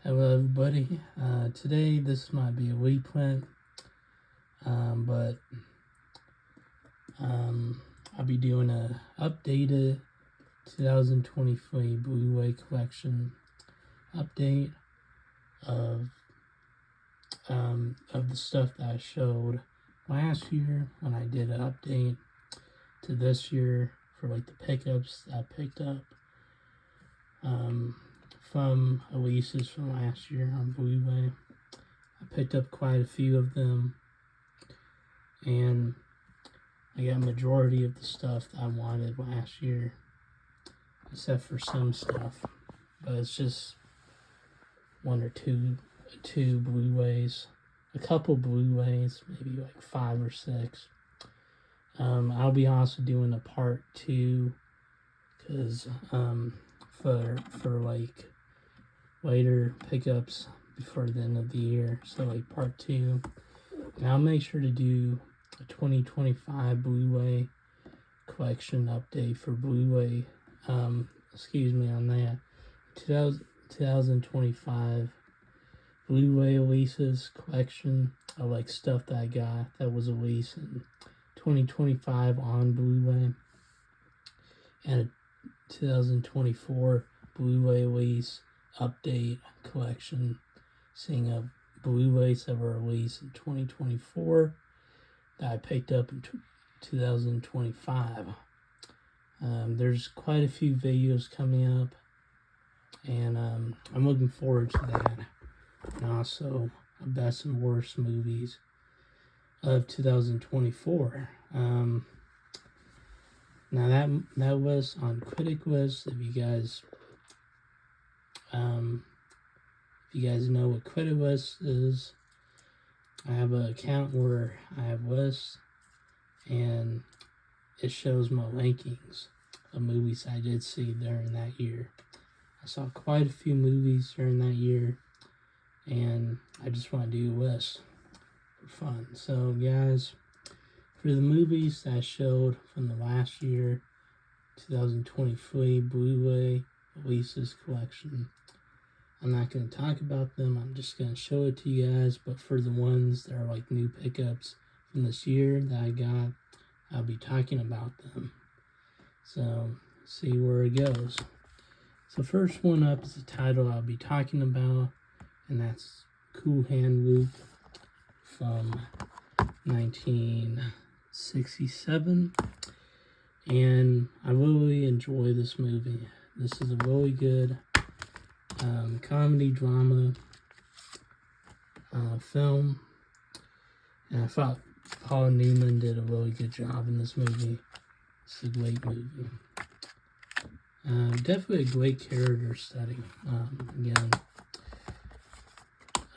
Hello everybody. Today this might be a reprint, but I'll be doing a updated 2023 Blu-ray collection update of the stuff that I showed last year when I did an update to this year for like the pickups that I picked up from releases from last year on Blu-ray. I picked up quite a few of them, and I got a majority of the stuff that I wanted last year, except for some stuff, but it's just one or two Blu-rays, a couple Blu-rays, maybe like 5 or 6. I'll be also doing a part 2, because for like later pickups before the end of the year, so like part 2. And I'll make sure to do a 2025 Blu-ray collection update for Blu-ray, excuse me on that, 2025 Blu-ray releases collection of like stuff that I got that was released in 2025 on Blu-ray, and a 2024 Blu-ray release update collection, seeing of Blu-rays that were released in 2024 that I picked up in 2025. There's quite a few videos coming up, and I'm looking forward to that. And also best and worst movies of 2024. Now that was on Critic List. If you guys know what Critic List is, I have an account where I have lists, and it shows my rankings of movies I did see during that year. I saw quite a few movies during that year, and I just want to do a list for fun. So guys, for the movies that I showed from the last year, 2023 Blu-ray releases collection, I'm not going to talk about them, I'm just going to show it to you guys. But for the ones that are like new pickups from this year that I got, I'll be talking about them. So, see where it goes. So first one up is the title I'll be talking about, and that's Coan Wop from 1967. And I really enjoy this movie. This is a really good comedy drama film, and I thought Paul Newman did a really good job in this movie. It's a great movie. Definitely a great character study. Again,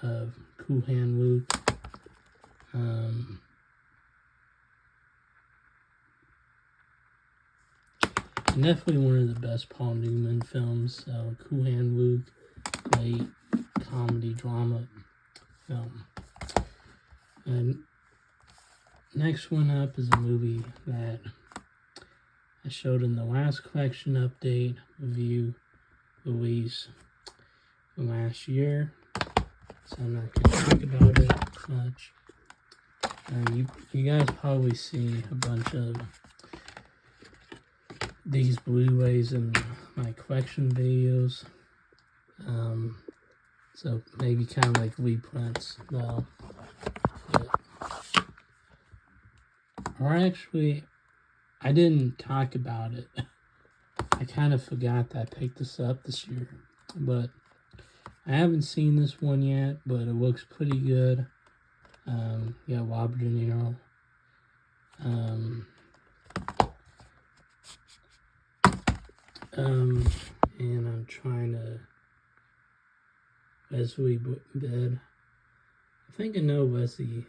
of Coan Wop. Definitely one of the best Paul Newman films. So Coan Wop, great comedy drama film. And next one up is a movie that I showed in the last collection update review release from last year, so I'm not going to talk about it much. You guys probably see a bunch of these Blu-rays in my collection videos, so maybe kind of like reprints though. Or actually, I didn't talk about it. I kind of forgot that I picked this up this year, but I haven't seen this one yet, but it looks pretty good. Yeah, Wanda Vision. And I'm trying to Wesley Bed. I think I know Wesley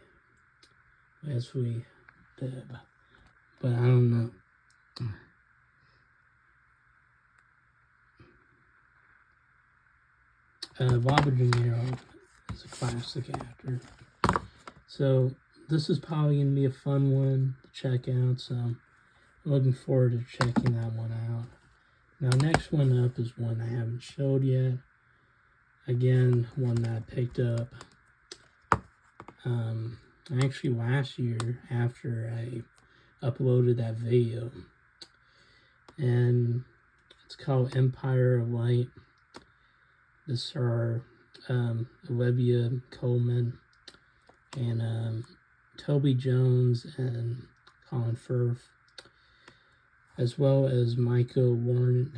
Bed, but I don't know. Wanda Vision is a classic actor, so this is probably going to be a fun one to check out, so I'm looking forward to checking that one out. Now, next one up is one I haven't showed yet, Again, one that I picked up actually last year after I uploaded that video. And it's called Empire of Light. This are Olivia Colman and Toby Jones and Colin Firth, as well as Michael Warren.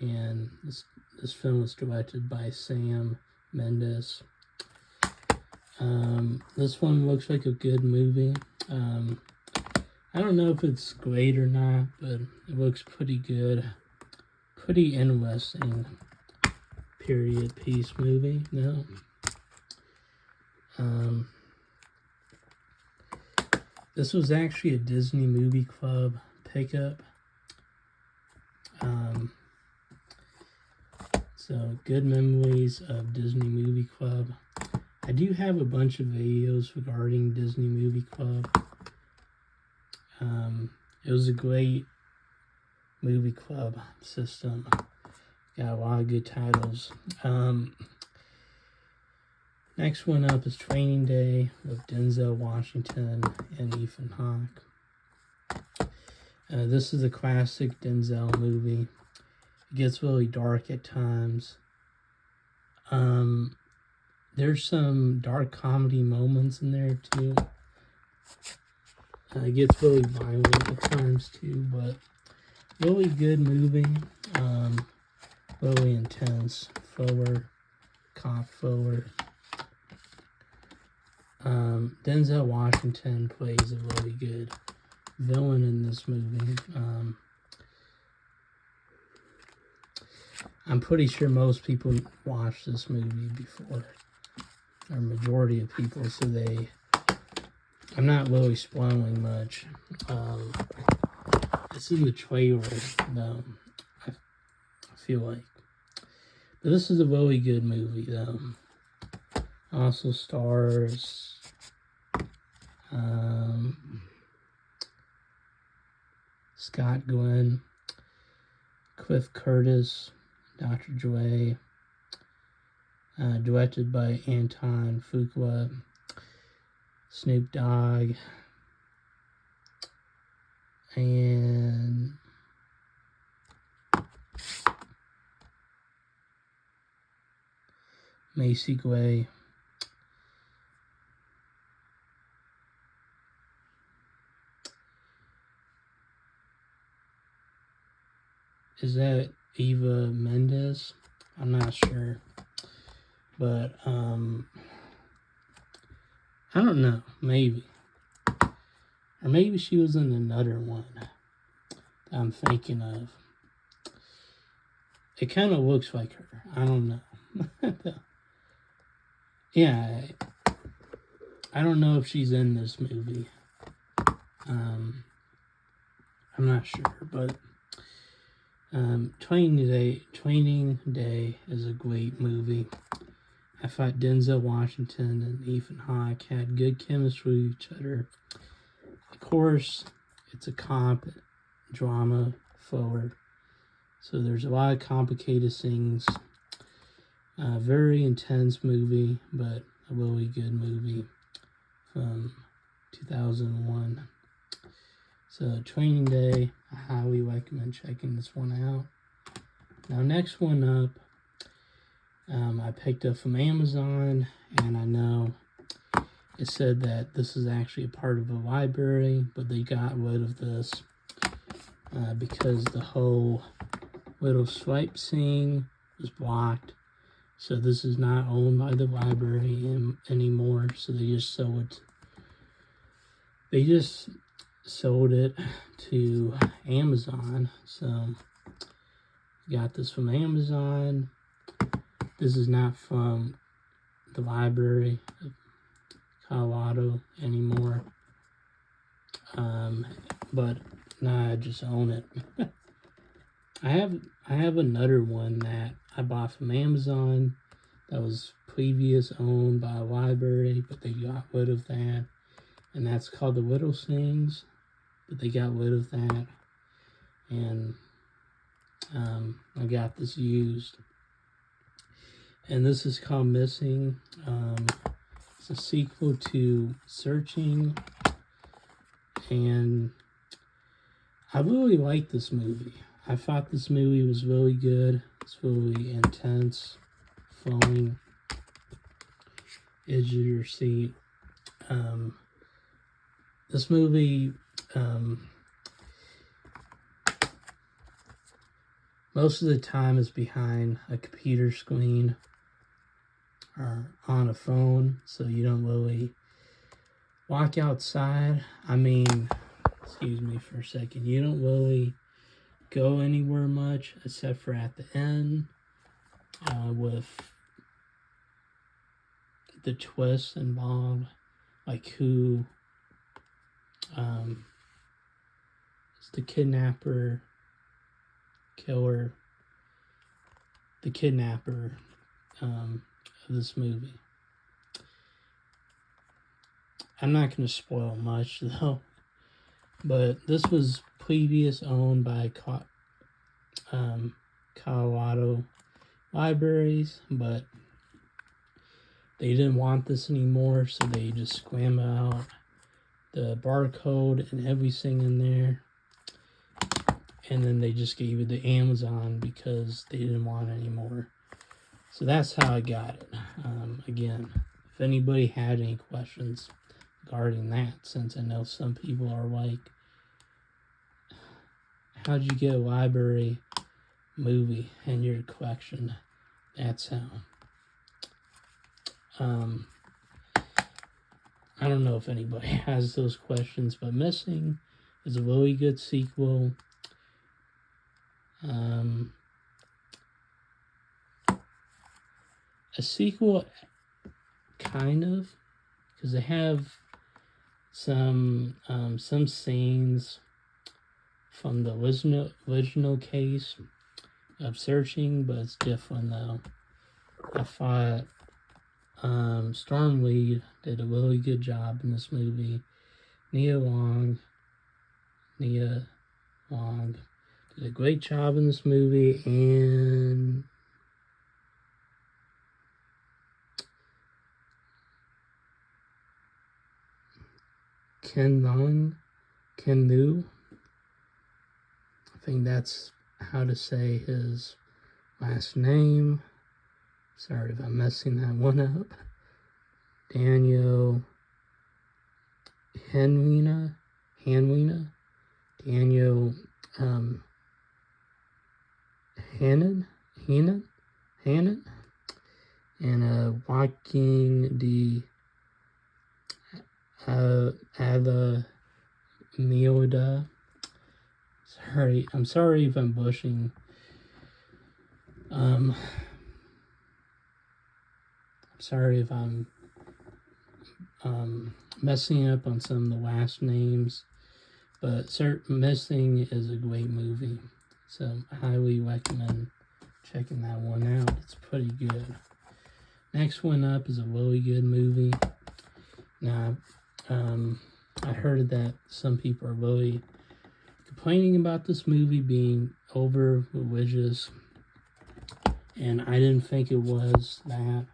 And this film was directed by Sam Mendes. This one looks like a good movie. I don't know if it's great or not, but it looks pretty good. Pretty interesting period piece movie, no? This was actually a Disney Movie Club pickup. So, good memories of Disney Movie Club. I do have a bunch of videos regarding Disney Movie Club. It was a great movie club system. Got a lot of good titles. Next one up is Training Day with Denzel Washington and Ethan Hawke. This is a classic Denzel movie. It gets really dark at times. There's some dark comedy moments in there too. It gets really violent at times too, but really good movie. Really intense. Cop forward. Denzel Washington plays a really good villain in this movie. I'm pretty sure most people watched this movie before, or majority of people, so I'm not really spoiling much. It's in the trailer, though, I feel like. But this is a really good movie, though. Also stars Scott Glenn, Cliff Curtis, Dr. Dre, directed by Anton Fuqua, Snoop Dogg, and Macy Gray. Is that Eva Mendes? I'm not sure. But, I don't know. Maybe. Or maybe she was in another one that I'm thinking of. It kind of looks like her. I don't know. Yeah. I don't know if she's in this movie. I'm not sure, but Training Day is a great movie. I thought Denzel Washington and Ethan Hawke had good chemistry with each other. Of course, it's a cop drama forward, so there's a lot of complicated things. Very intense movie, but a really good movie from 2001. So, Training Day, I highly recommend checking this one out. Now, next one up, I picked up from Amazon, and I know it said that this is actually a part of a library, but they got rid of this because the whole little swipe scene was blocked. So this is not owned by the library anymore, so they just sold it to Amazon. So got this from Amazon. This is not from the Library of Colorado anymore. But now I just own it. I have another one that I bought from Amazon that was previous owned by a library, but they got rid of that. And that's called The Little Things, but they got rid of that. And I got this used. and this is called Missing. It's a sequel to Searching, and I really like this movie. I thought this movie was really good. It's really intense, flowing, edge of your seat. This movie, most of the time is behind a computer screen or on a phone, so you don't really walk outside. I mean, excuse me for a second, you don't really go anywhere much except for at the end with the twists involved, like who is the kidnapper, killer, the kidnapper of this movie. I'm not going to spoil much though, but this was previous owned by Colorado libraries, but they didn't want this anymore, so they just scrambled out the barcode and everything in there, and then they just gave it to Amazon because they didn't want it anymore. So that's how I got it. Again, if anybody had any questions regarding that, since I know some people are like, how'd you get a library movie in your collection? That's how. I don't know if anybody has those questions, but Missing is a really good sequel. A sequel, kind of, because they have some scenes from the original case of Searching, but it's different though. I thought Storm Reid did a really good job in this movie. Nia Long did a great job in this movie, and Ken Nu, I think that's how to say his last name. Sorry if I'm messing that one up. Daniel Hanwina, Daniel Hannon, and Joaquin de Mioda. I'm sorry if I'm butchering. I'm sorry if I'm messing up on some of the last names, but Missing is a great movie, so I highly recommend checking that one out. It's pretty good. Next one up is a really good movie. Now, I heard that some people are really complaining about this movie being over religious, and I didn't think it was that.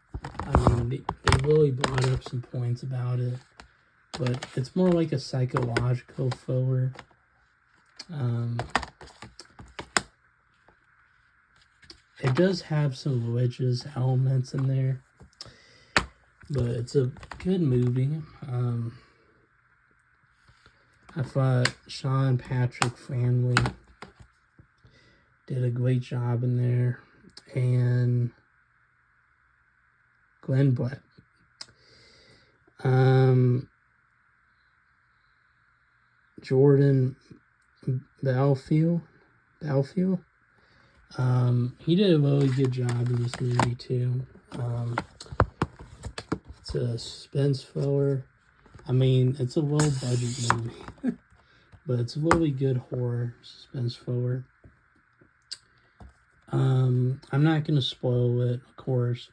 I mean, they really brought up some points about it, but it's more like a psychological thriller. It does have some religious elements in there, but it's a good movie. I thought Sean Patrick Franley did a great job in there, and Glenn Black. Jordan Belfield. He did a really good job in this movie too. It's a suspense thriller. I mean, it's a low budget movie, but it's a really good horror suspense thriller. I'm not going to spoil it, of course.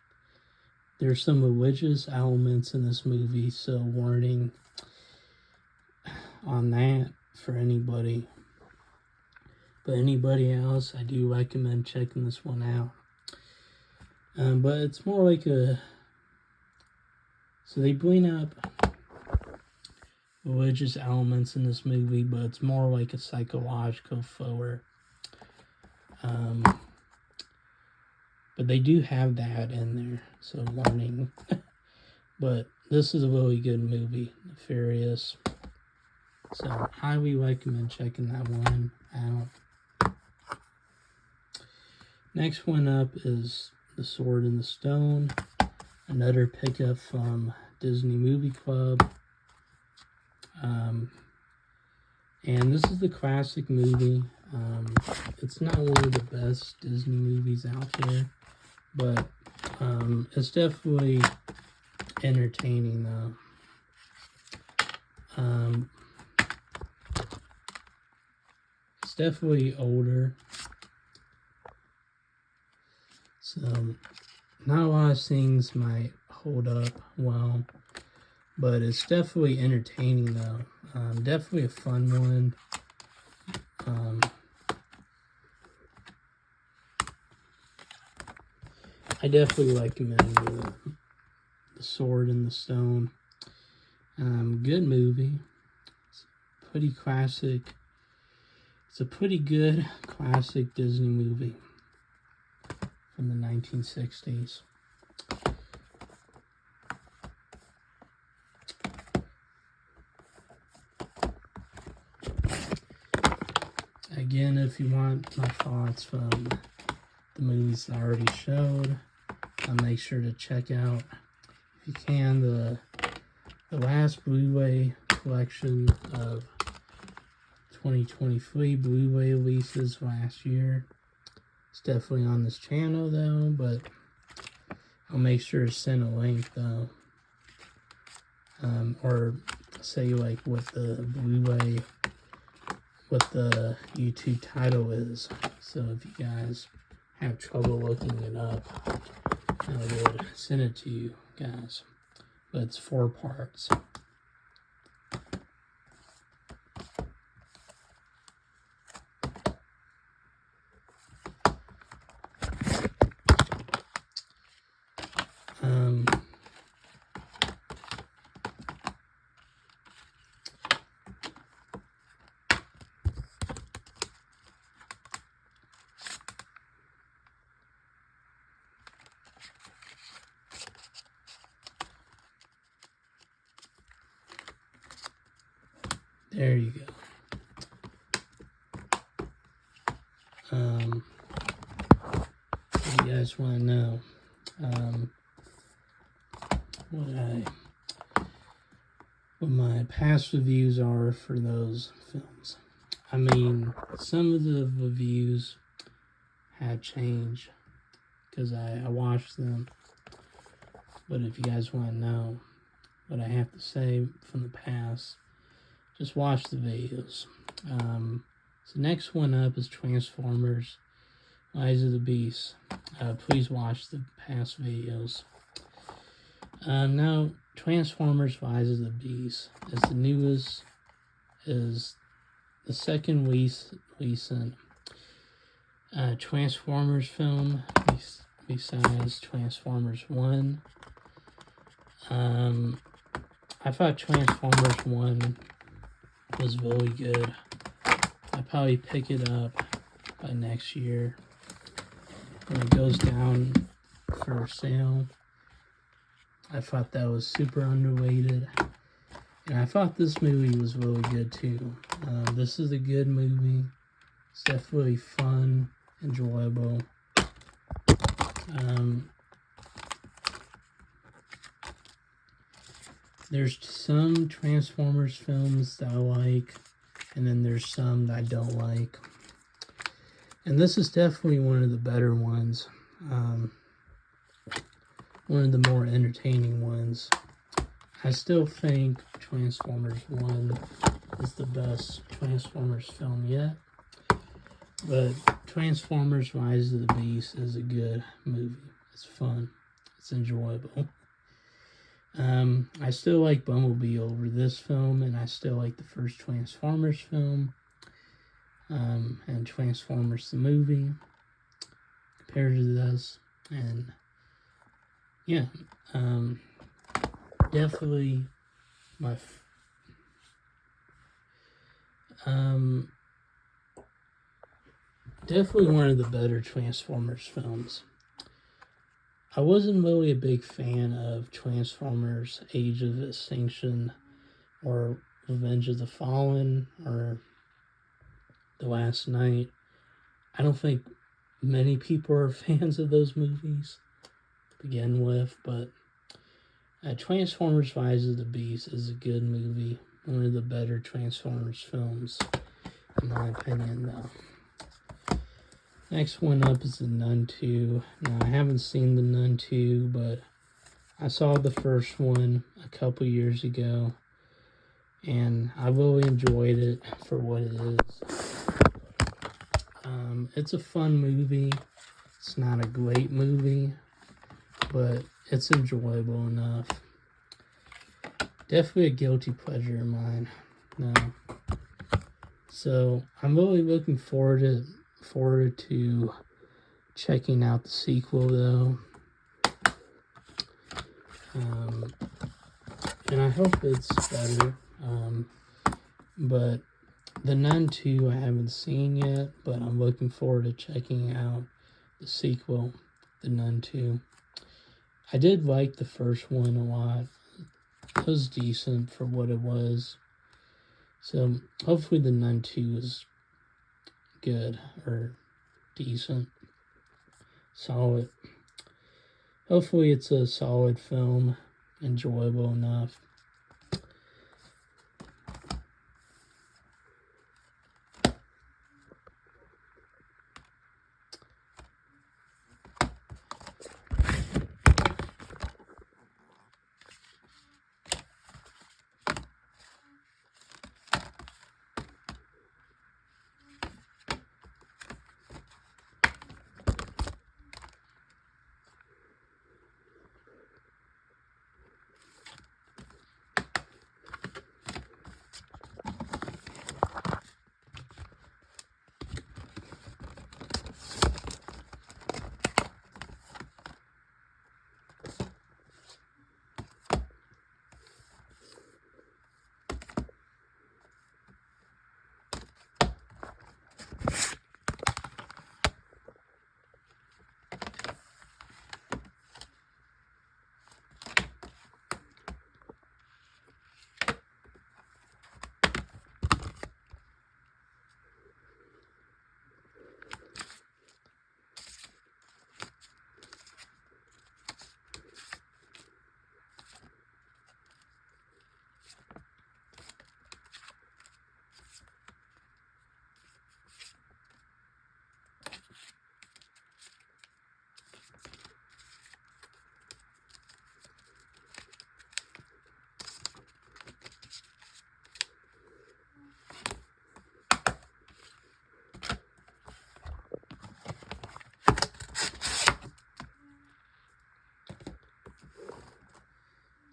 There's some religious elements in this movie, so warning on that for anybody. But anybody else, I do recommend checking this one out. But it's more like a... So they bring up religious elements in this movie, but it's more like a psychological thriller. But they do have that in there, so warning. But this is a really good movie, Furious. So highly recommend checking that one out. Next one up is The Sword in the Stone, another pickup from Disney Movie Club. And this is the classic movie. It's not one of the best Disney movies out there, but it's definitely entertaining though. It's definitely older, so not a lot of things might hold up well, but it's definitely entertaining though. Definitely a fun one. I definitely recommend the Sword in the Stone. Good movie. It's pretty classic. It's a pretty good classic Disney movie from the 1960s. Again, if you want my thoughts from the movies I already showed, make sure to check out, if you can, the last Blu-ray collection of 2023 Blu-ray releases last year. It's definitely on this channel though, but I'll make sure to send a link though, or say like what the Blu-ray, what the YouTube title is. So if you guys have trouble looking it up, I would send it to you guys. But it's 4 parts. There you go. If you guys want to know what my past reviews are for those films. I mean, some of the reviews have changed because I watched them. But if you guys want to know what I have to say from the past, just watch the videos. So next one up is Transformers Rise of the Beast. Please watch the past videos. Now, Transformers Rise of the Beast is the newest, is the second recent Transformers film besides Transformers 1. I thought Transformers 1 was really good. I'll probably pick it up by next year when it goes down for sale. I thought that was super underrated, and I thought this movie was really good too. This is a good movie. It's definitely fun, enjoyable. There's some Transformers films that I like, and then there's some that I don't like. And this is definitely one of the better ones. One of the more entertaining ones. I still think Transformers 1 is the best Transformers film yet. But Transformers Rise of the Beast is a good movie. It's fun. It's enjoyable. I still like Bumblebee over this film, and I still like the first Transformers film, and Transformers the movie compared to this. And yeah, definitely my definitely one of the better Transformers films. I wasn't really a big fan of Transformers Age of Extinction or Revenge of the Fallen or The Last Night. I don't think many people are fans of those movies to begin with, but Transformers Rise of the Beast is a good movie. One of the better Transformers films, in my opinion, though. Next one up is The Nun 2. Now, I haven't seen The Nun 2, but I saw the first one a couple years ago, and I really enjoyed it for what it is. It's a fun movie. It's not a great movie, but it's enjoyable enough. Definitely a guilty pleasure of mine. No. So I'm really looking forward to checking out the sequel, though. And I hope it's better. But The Nun 2 I haven't seen yet, but I'm looking forward to checking out the sequel, The Nun 2. I did like the first one a lot. It was decent for what it was. So hopefully The Nun 2 is good or decent, solid. Hopefully it's a solid film, enjoyable enough.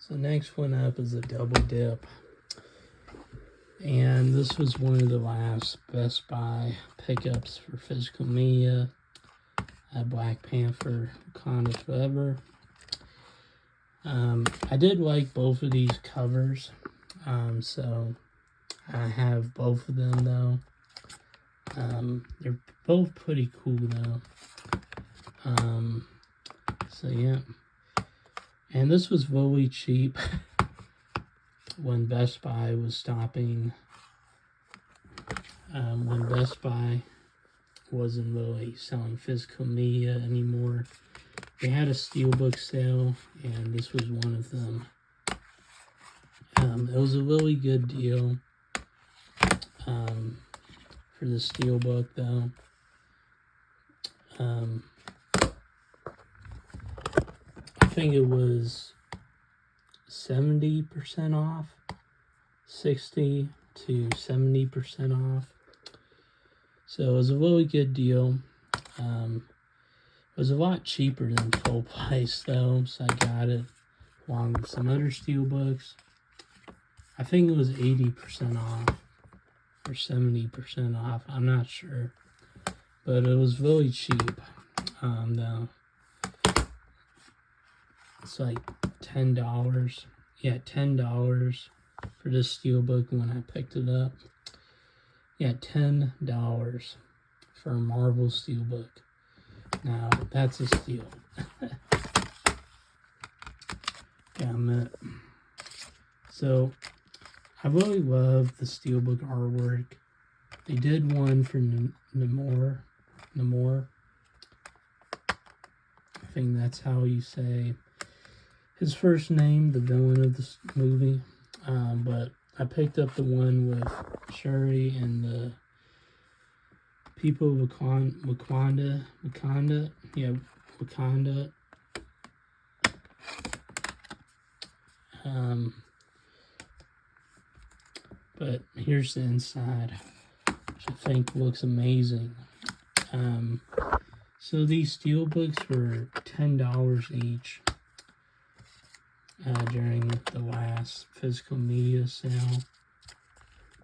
So next one up is a double dip. And this was one of the last Best Buy pickups for physical media. Black Panther, Wakanda Forever. I did like both of these covers. So I have both of them though. They're both pretty cool though. So yeah. And this was really cheap when Best Buy was stopping. When Best Buy wasn't really selling physical media anymore. They had a steelbook sale, and this was one of them. It was a really good deal for the steelbook, though. I think it was 70% off, 60 to 70% off. So it was a really good deal. It was a lot cheaper than full price though, so I got it along with some other steelbooks. I think it was 80% off or 70% off. I'm not sure, but it was really cheap though. It's like $10. Yeah, $10 for this steelbook when I picked it up. Yeah, $10 for a Marvel steelbook. Now, that's a steal. Yeah, so, I really love the steelbook artwork. They did one for Namor. I think that's how you say his first name, the villain of this movie. But I picked up the one with Shuri and the people of Wakanda. Yeah, Wakanda. But here's the inside, which I think looks amazing. So these steelbooks were $10 each during the last physical media sale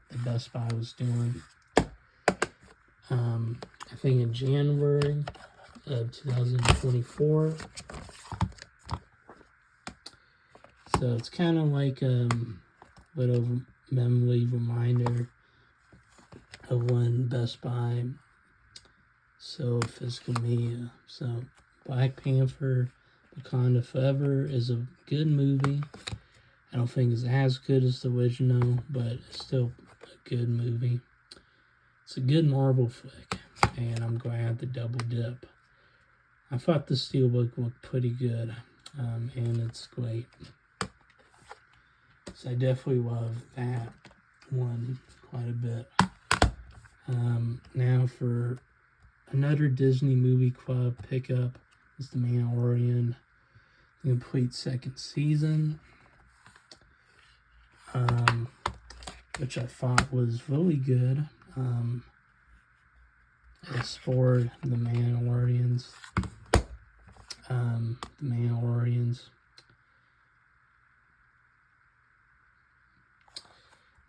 that Best Buy was doing. I think in January of 2024. So it's kind of like a little memory reminder of when Best Buy sold physical media. So Black Panther, Wakanda Forever is a good movie. I don't think it's as good as the original, but it's still a good movie. It's a good Marvel flick, and I'm glad the double dip. I thought the steelbook looked pretty good, and it's great. So I definitely love that one quite a bit. Now for another Disney Movie Club pickup is the Man Orian, the complete second season, which I thought was really good. It's for the Man Orians.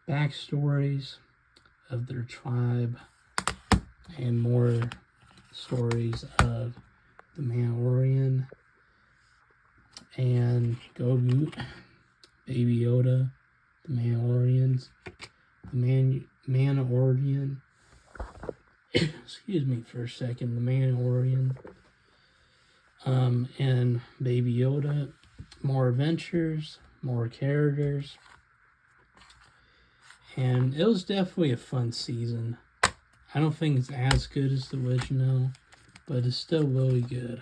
Backstories of their tribe and more stories of the Man Orian and Grogu, Baby Yoda, the Man Orians, the Man Orian. Excuse me for a second. The Man Orian, and Baby Yoda. More adventures, more characters, and it was definitely a fun season. I don't think it's as good as the original, but it's still really good.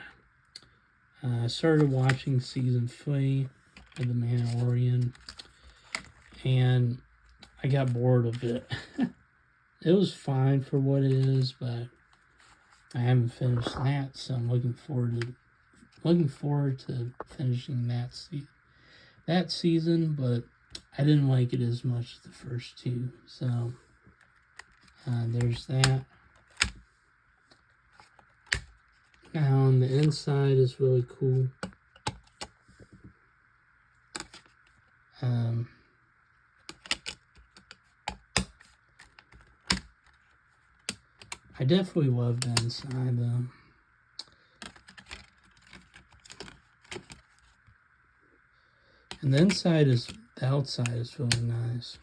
I started watching season 3 of the Man Orian, and I got bored of it. It was fine for what it is, but I haven't finished that, so I'm looking forward to finishing that season. But I didn't like it as much as the first two, so there's that. Now on the inside is really cool. I definitely love the inside though. And the outside is really nice.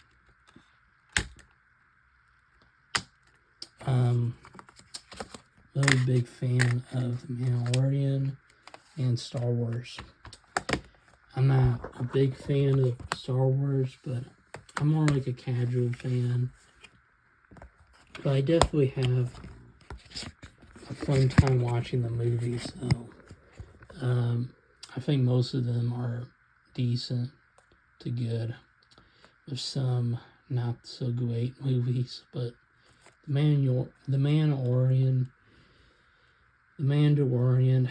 Really big fan of the Man Orian and Star Wars. I'm not a big fan of Star Wars, but I'm more like a casual fan. But I definitely have a fun time watching the movies, so I think most of them are decent to good, with some not so great movies. But the Mandalorian,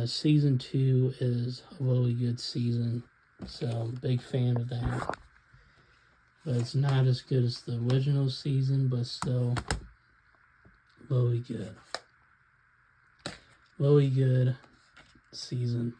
season 2 is a really good season, so I'm a big fan of that. But it's not as good as the original season, but still really good. Really good season.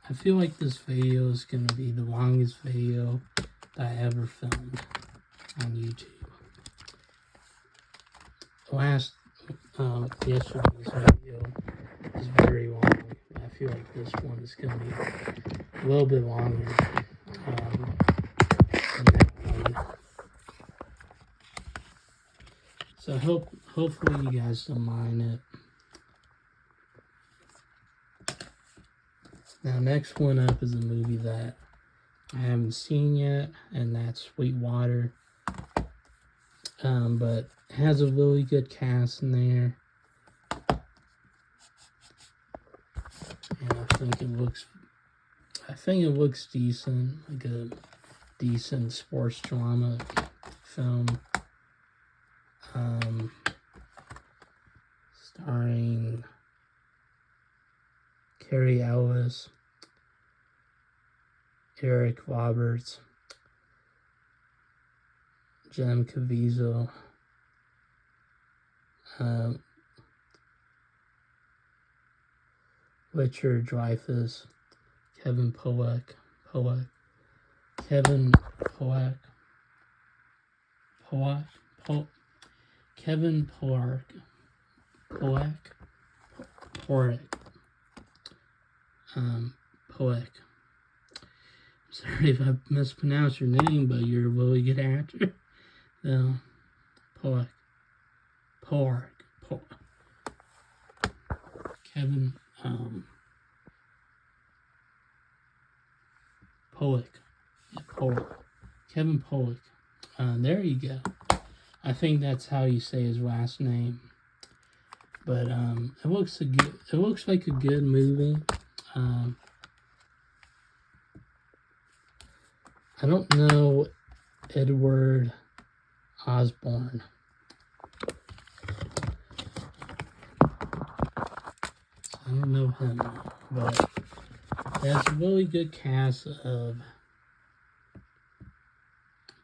I feel like this video is going to be the longest video that I ever filmed on YouTube. Yesterday's video is very long. I feel like this one is going to be a little bit longer than that one. So hopefully you guys don't mind it. Now, next one up is a movie that I haven't seen yet, and that's Sweetwater. But it has a really good cast in there. And I think it looks decent, like a decent sports drama film. Starring Carrie Ellis, Eric Roberts, Jem Caviezel, Richard Dreyfuss, Kevin Pollak, Kevin Pollak, Sorry if I mispronounced your name, but you're a really good actor. Pollak. Kevin Pollak. Yeah, Pollak. Kevin Pollak. There you go. I think that's how you say his last name. But it looks like a good movie. I don't know Edward Osborne. So I don't know him, but it has a really good cast of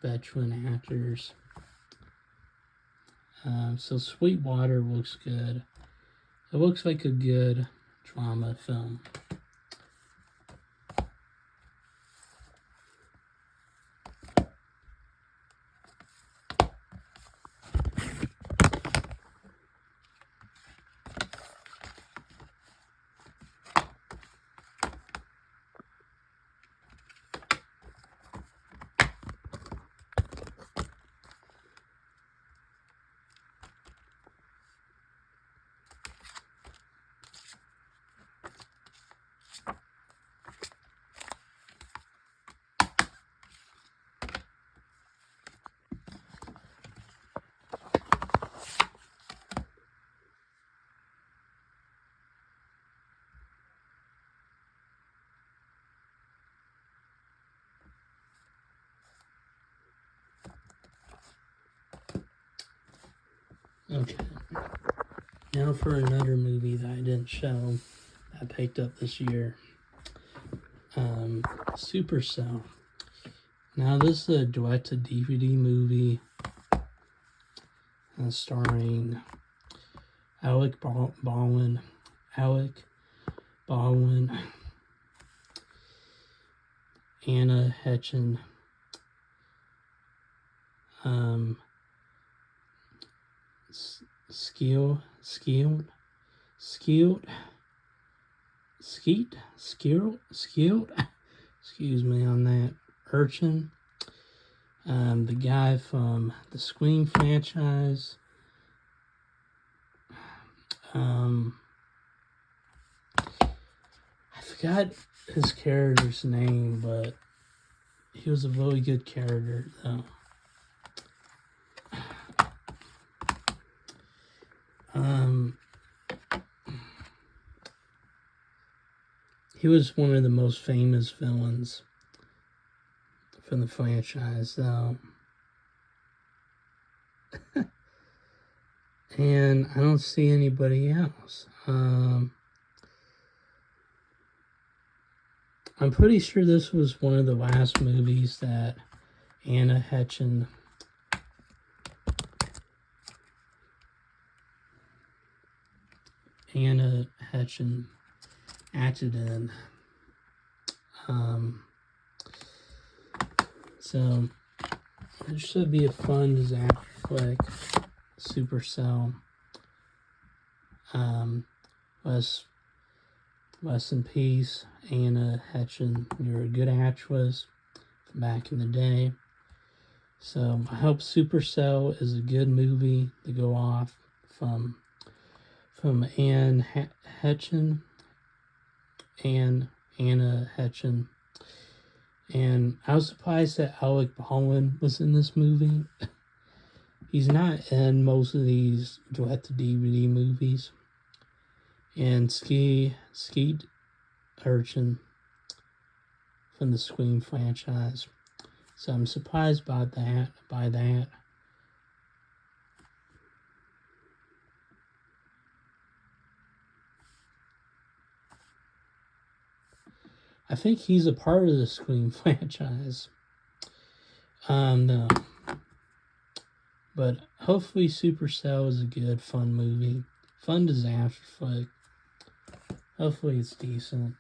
veteran actors. So Sweetwater looks good. It looks like a good drama film. Okay, now for another movie that I didn't show, I picked up this year. Supercell. Now this is a direct-to-DVD movie starring Alec Baldwin, Anna Hetchen, Skeet, excuse me on that, Urchin, the guy from the Scream franchise, I forgot his character's name, but he was a really good character, though. He was one of the most famous villains from the franchise, though. And I don't see anybody else. I'm pretty sure this was one of the last movies that Anna Hetchen acted in. So it should be a fun disaster flick. Supercell. Rest in peace, Anna Hetchen. You're a good actress from back in the day. So I hope Supercell is a good movie to go off from Anna Hetchen. And I was surprised that Alec Baldwin was in this movie. He's not in most of these direct-to-DVD movies. And Skeet Urchin from the Scream franchise. So I'm surprised by that. I think he's a part of the Scream franchise. No. But hopefully Supercell is a good, fun movie. Fun disaster flick. Hopefully it's decent.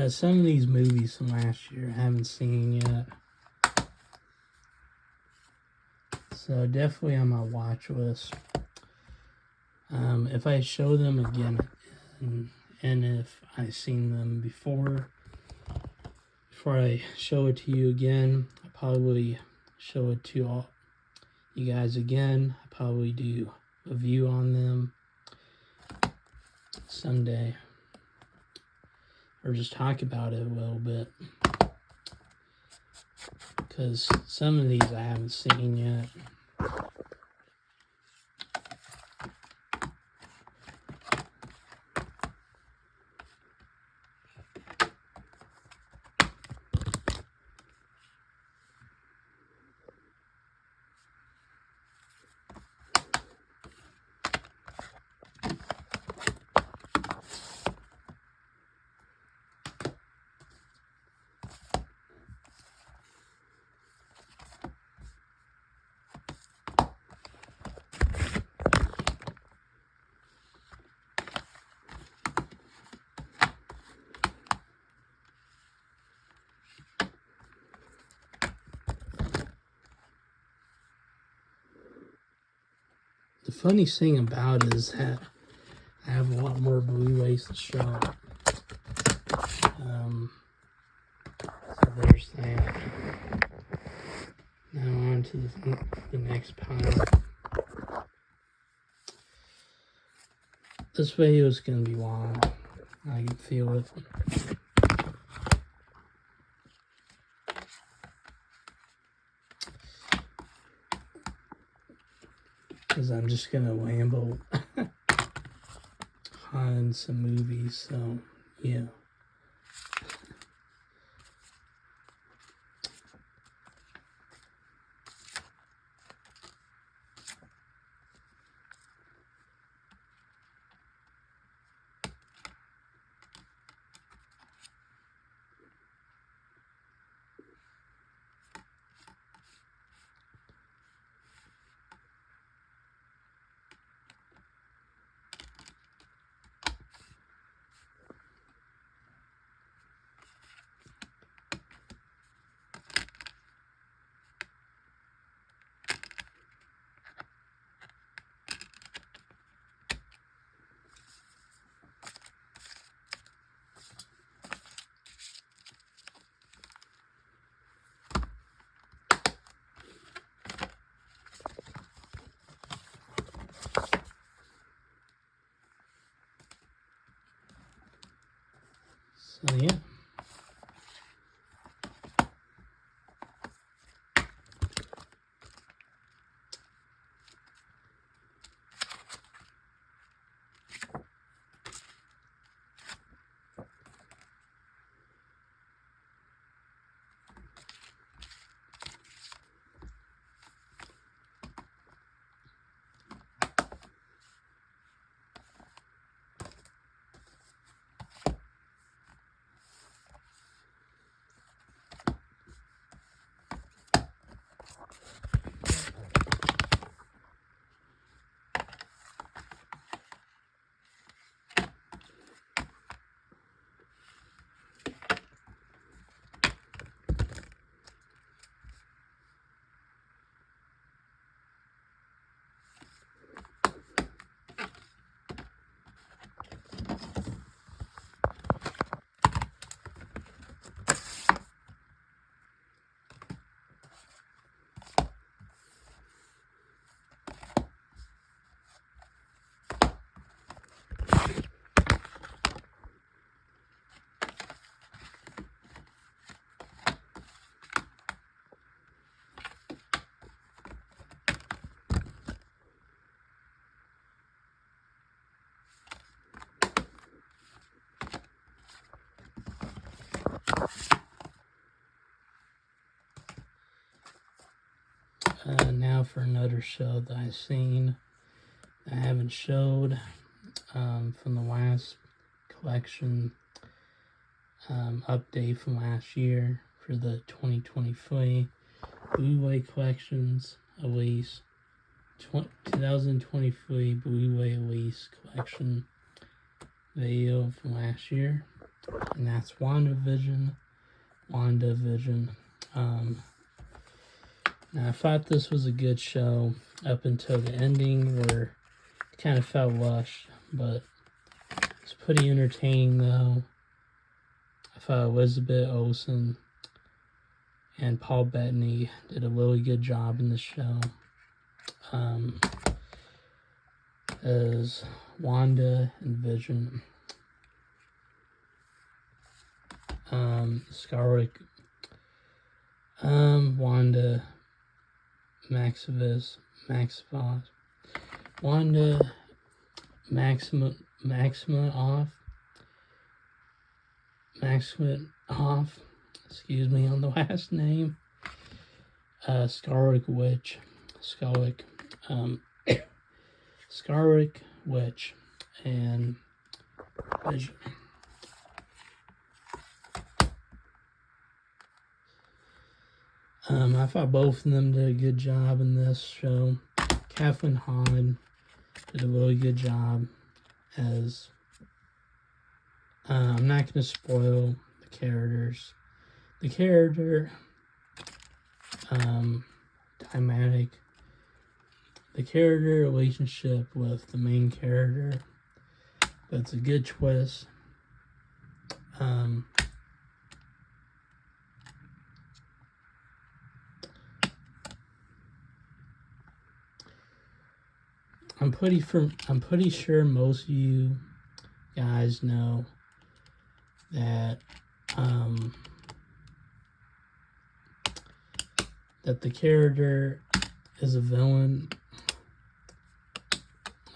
Some of these movies from last year I haven't seen yet. So definitely on my watch list. If I show them again, and if I've seen them before I show it to you again, I'll probably show it to all you guys again. I'll probably do a review on them someday. Or just talk about it a little bit. Because some of these I haven't seen yet. The funny thing about it is that I have a lot more Blu-rays to show. So there's that. Now on to the next pile. This video is going to be long. I can feel it. Because I'm just going to ramble on some movies, so yeah. So yeah. Now for another show that I've seen that I haven't showed from the last collection update from last year for the 2023 Blu-ray collections, at least 2023 Blu-ray release collection video from last year, and that's Wanda Vision. Now I thought this was a good show up until the ending where it kind of felt rushed, but it's pretty entertaining though. I thought Elizabeth Olsen and Paul Bettany did a really good job in the show as Wanda and Vision. Scarlet, Wanda Maximoff, Wanda Maximoff, excuse me on the last name, Scarlet Witch, and Vision. I thought both of them did a good job in this show. Kathleen Hahn did a really good job as, I'm not going to spoil the characters. The character, dynamic, the character relationship with the main character, but it's a good twist. I'm pretty sure most of you guys know that that the character is a villain.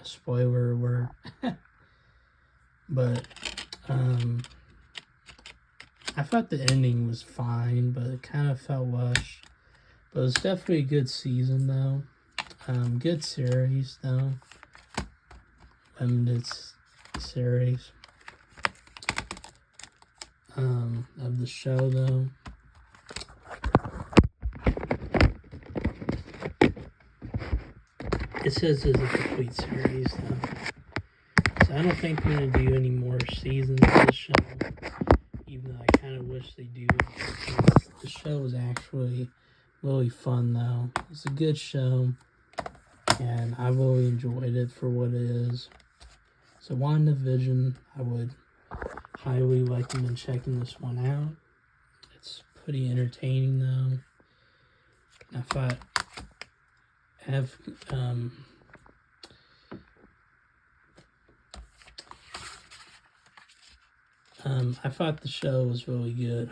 Spoiler alert. But I thought the ending was fine, but it kind of felt rushed. But it was definitely a good season though. Good series though. Limited series of the show though. It says it's a complete series though. So I don't think we're gonna do any more seasons of the show. Even though I kind of wish they do. The show is actually really fun though. It's a good show. And I really enjoyed it for what it is. So Wanda Vision, I would highly recommend checking this one out. It's pretty entertaining though. And I thought I thought the show was really good.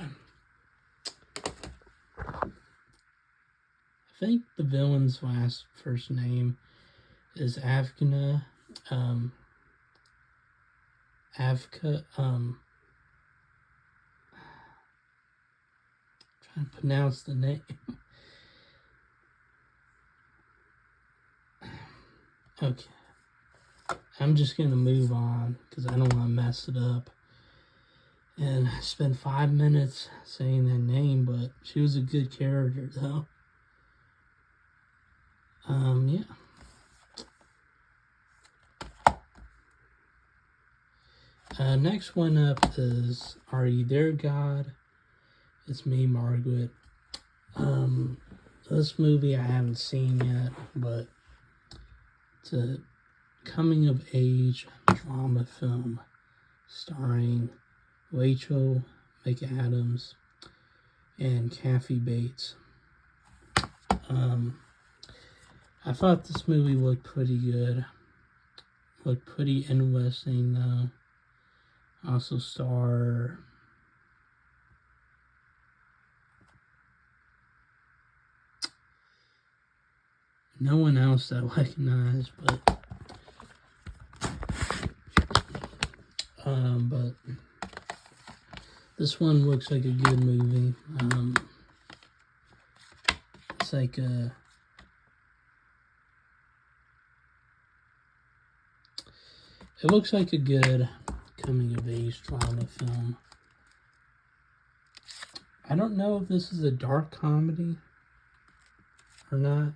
I think the villain's first name is Avka. Trying to pronounce the name. Okay. I'm just gonna move on because I don't want to mess it up. And I spent 5 minutes saying that name, but she was a good character though. Yeah. Next one up is Are You There, God? It's me, Margaret. This movie I haven't seen yet, but it's a coming-of-age drama film starring Rachel McAdams and Kathy Bates. I thought this movie looked pretty good. Looked pretty interesting though. Also star no one else that I recognize, but This one looks like a good movie. It's like a... It looks like a good coming-of-age drama film. I don't know if this is a dark comedy or not,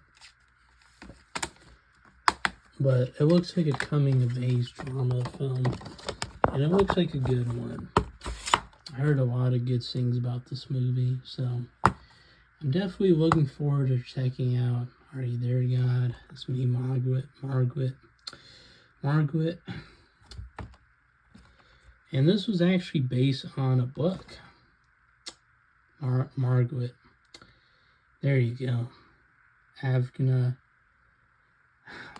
but it looks like a coming-of-age drama film, and it looks like a good one. I heard a lot of good things about this movie, so I'm definitely looking forward to checking out Are You There, God? It's me, Margaret. And this was actually based on a book. Margaret. There you go. I'm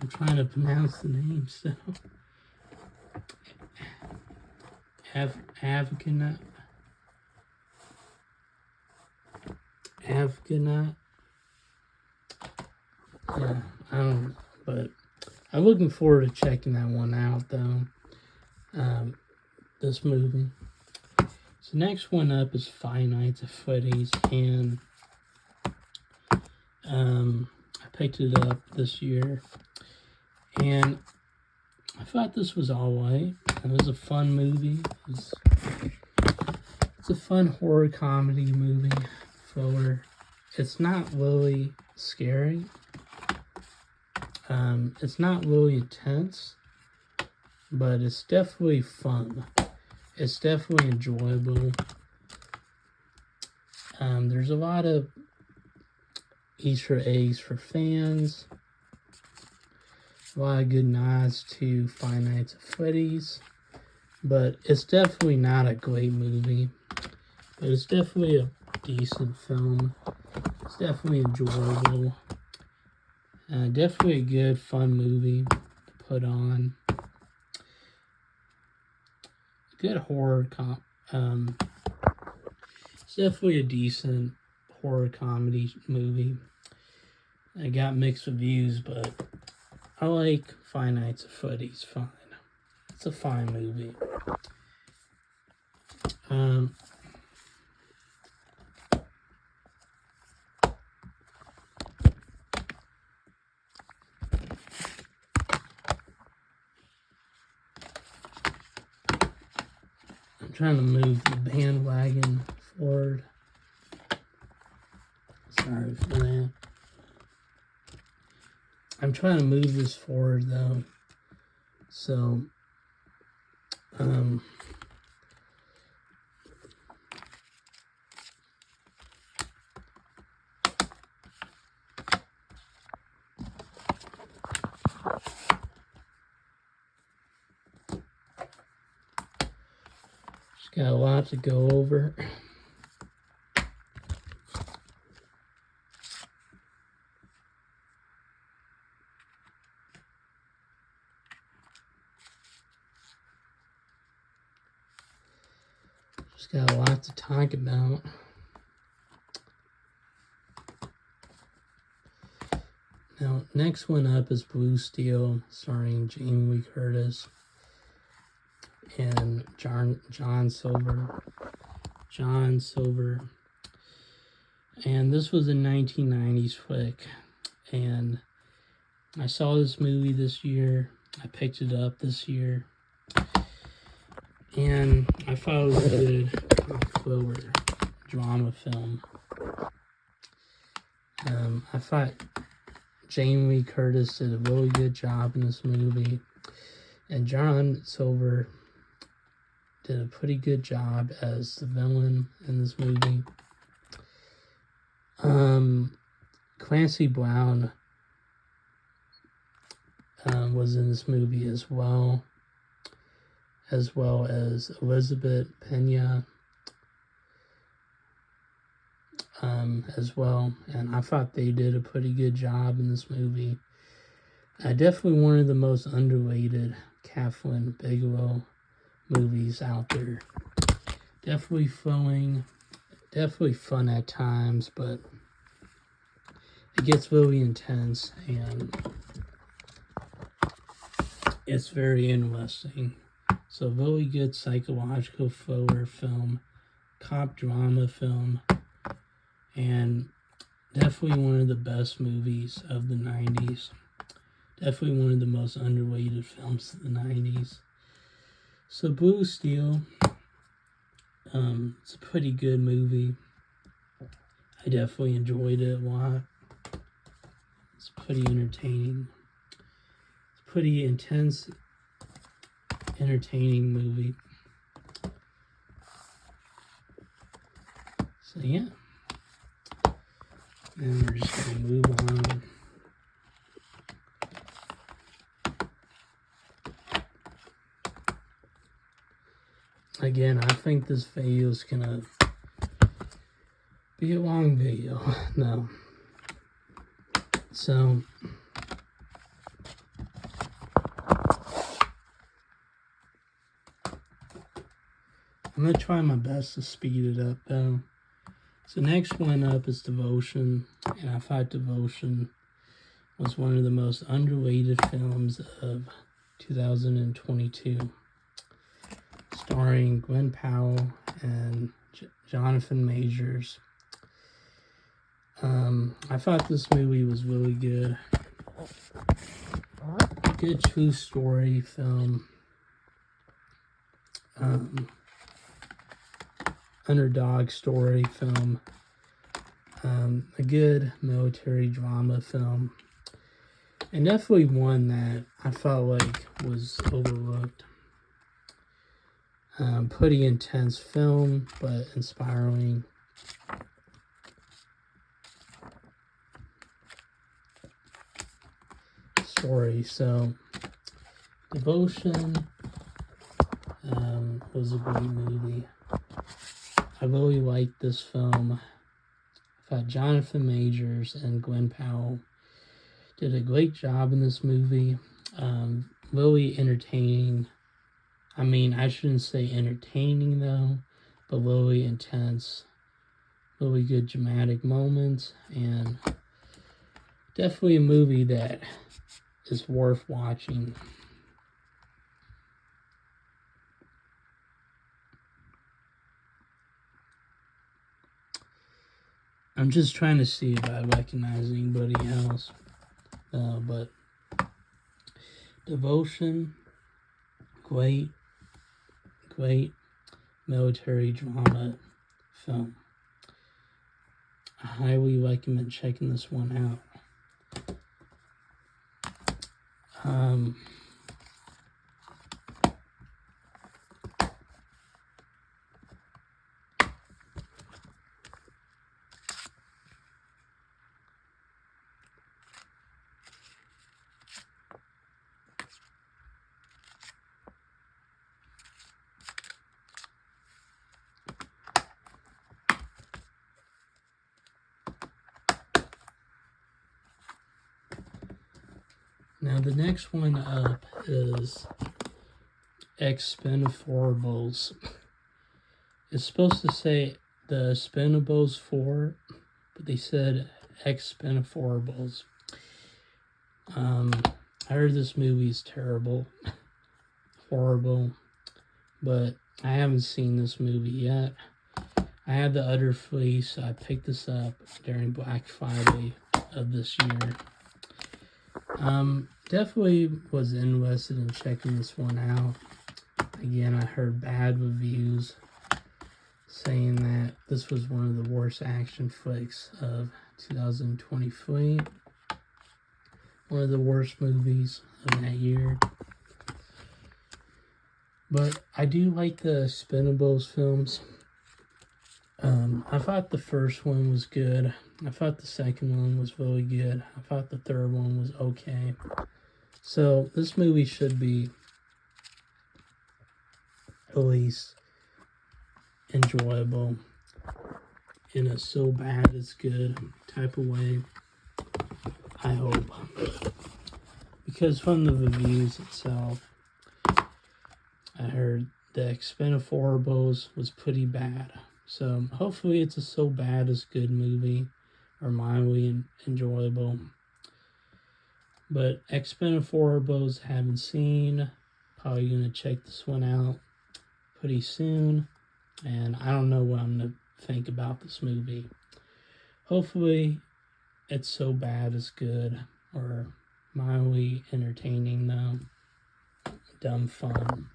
trying to pronounce the name, so. Afghana. Yeah, I don't know, but I'm looking forward to checking that one out, though. This movie. So next one up is Five Nights at Freddy's, and I picked it up this year, and I thought this was alright. It was a fun movie. It's a fun horror comedy movie. It's not really scary. It's not really intense, but it's definitely fun. It's definitely enjoyable. There's a lot of Easter eggs for fans. A lot of good nods to Five Nights at Freddy's. But it's definitely not a great movie. But it's definitely a decent film. It's definitely enjoyable. Definitely a good, fun movie to put on. Good horror it's definitely a decent horror comedy movie. I got mixed reviews, but I like Five Nights at Freddy's fine. It's a fine movie. I'm trying to move the bandwagon forward. Sorry for that. I'm trying to move this forward though. So, just got a lot to go over. Just got a lot to talk about. Now, next one up is Blue Steel, starring Jamie Lee Curtis and John Silver. And this was a 1990s flick. And I saw this movie this year. I picked it up this year. And I thought it was a good thriller drama film. I thought Jamie Lee Curtis did a really good job in this movie. And John Silver did a pretty good job as the villain in this movie. Clancy Brown was in this movie as well as Elizabeth Pena as well. And I thought they did a pretty good job in this movie. Definitely one of the most underrated Catherine Bigelow movies out there. Definitely fun at times, but it gets really intense and it's very interesting. So really good psychological thriller film cop drama film, and definitely one of the best movies of the 90s. Definitely one of the most underrated films of the 90s. So Blue Steel, it's a pretty good movie. I definitely enjoyed it a lot. It's pretty entertaining. It's a pretty intense, entertaining movie. So yeah. And we're just going to move on. Again, I think this video is going to be a long video. No. So, I'm going to try my best to speed it up though. So next one up is Devotion, and I thought Devotion was one of the most underrated films of 2022. Starring Gwen Powell and Jonathan Majors. I thought this movie was really good. Good true story film. Underdog story film. A good military drama film. And definitely one that I felt like was overlooked. Pretty intense film, but inspiring. Story. So, Devotion was a great movie. I really liked this film. I thought Jonathan Majors and Gwen Powell did a great job in this movie. Really entertaining. I mean, I shouldn't say entertaining though, but really intense. Really good dramatic moments, and definitely a movie that is worth watching. I'm just trying to see if I recognize anybody else. But Devotion, great military drama film. I highly recommend checking this one out. Now the next one up is Expendables. It's supposed to say the Expendables 4, but they said Expendables. I heard this movie is terrible, horrible, but I haven't seen this movie yet. I had the Utter Fleece, so I picked this up during Black Friday of this year. Definitely was interested in checking this one out. Again, I heard bad reviews saying that this was one of the worst action flicks of 2023. One of the worst movies of that year. But I do like the Expendables films. I thought the first one was good. I thought the second one was really good. I thought the third one was okay. So this movie should be at least enjoyable in a so bad it's good type of way. I hope. Because from the reviews itself, I heard the Expendables was pretty bad. So hopefully it's a so bad it's good movie, or mildly enjoyable. But Expendables haven't seen. Probably gonna check this one out pretty soon. and I don't know what I'm going to think about this movie. Hopefully, it's so bad it's good, or mildly entertaining, though. Dumb fun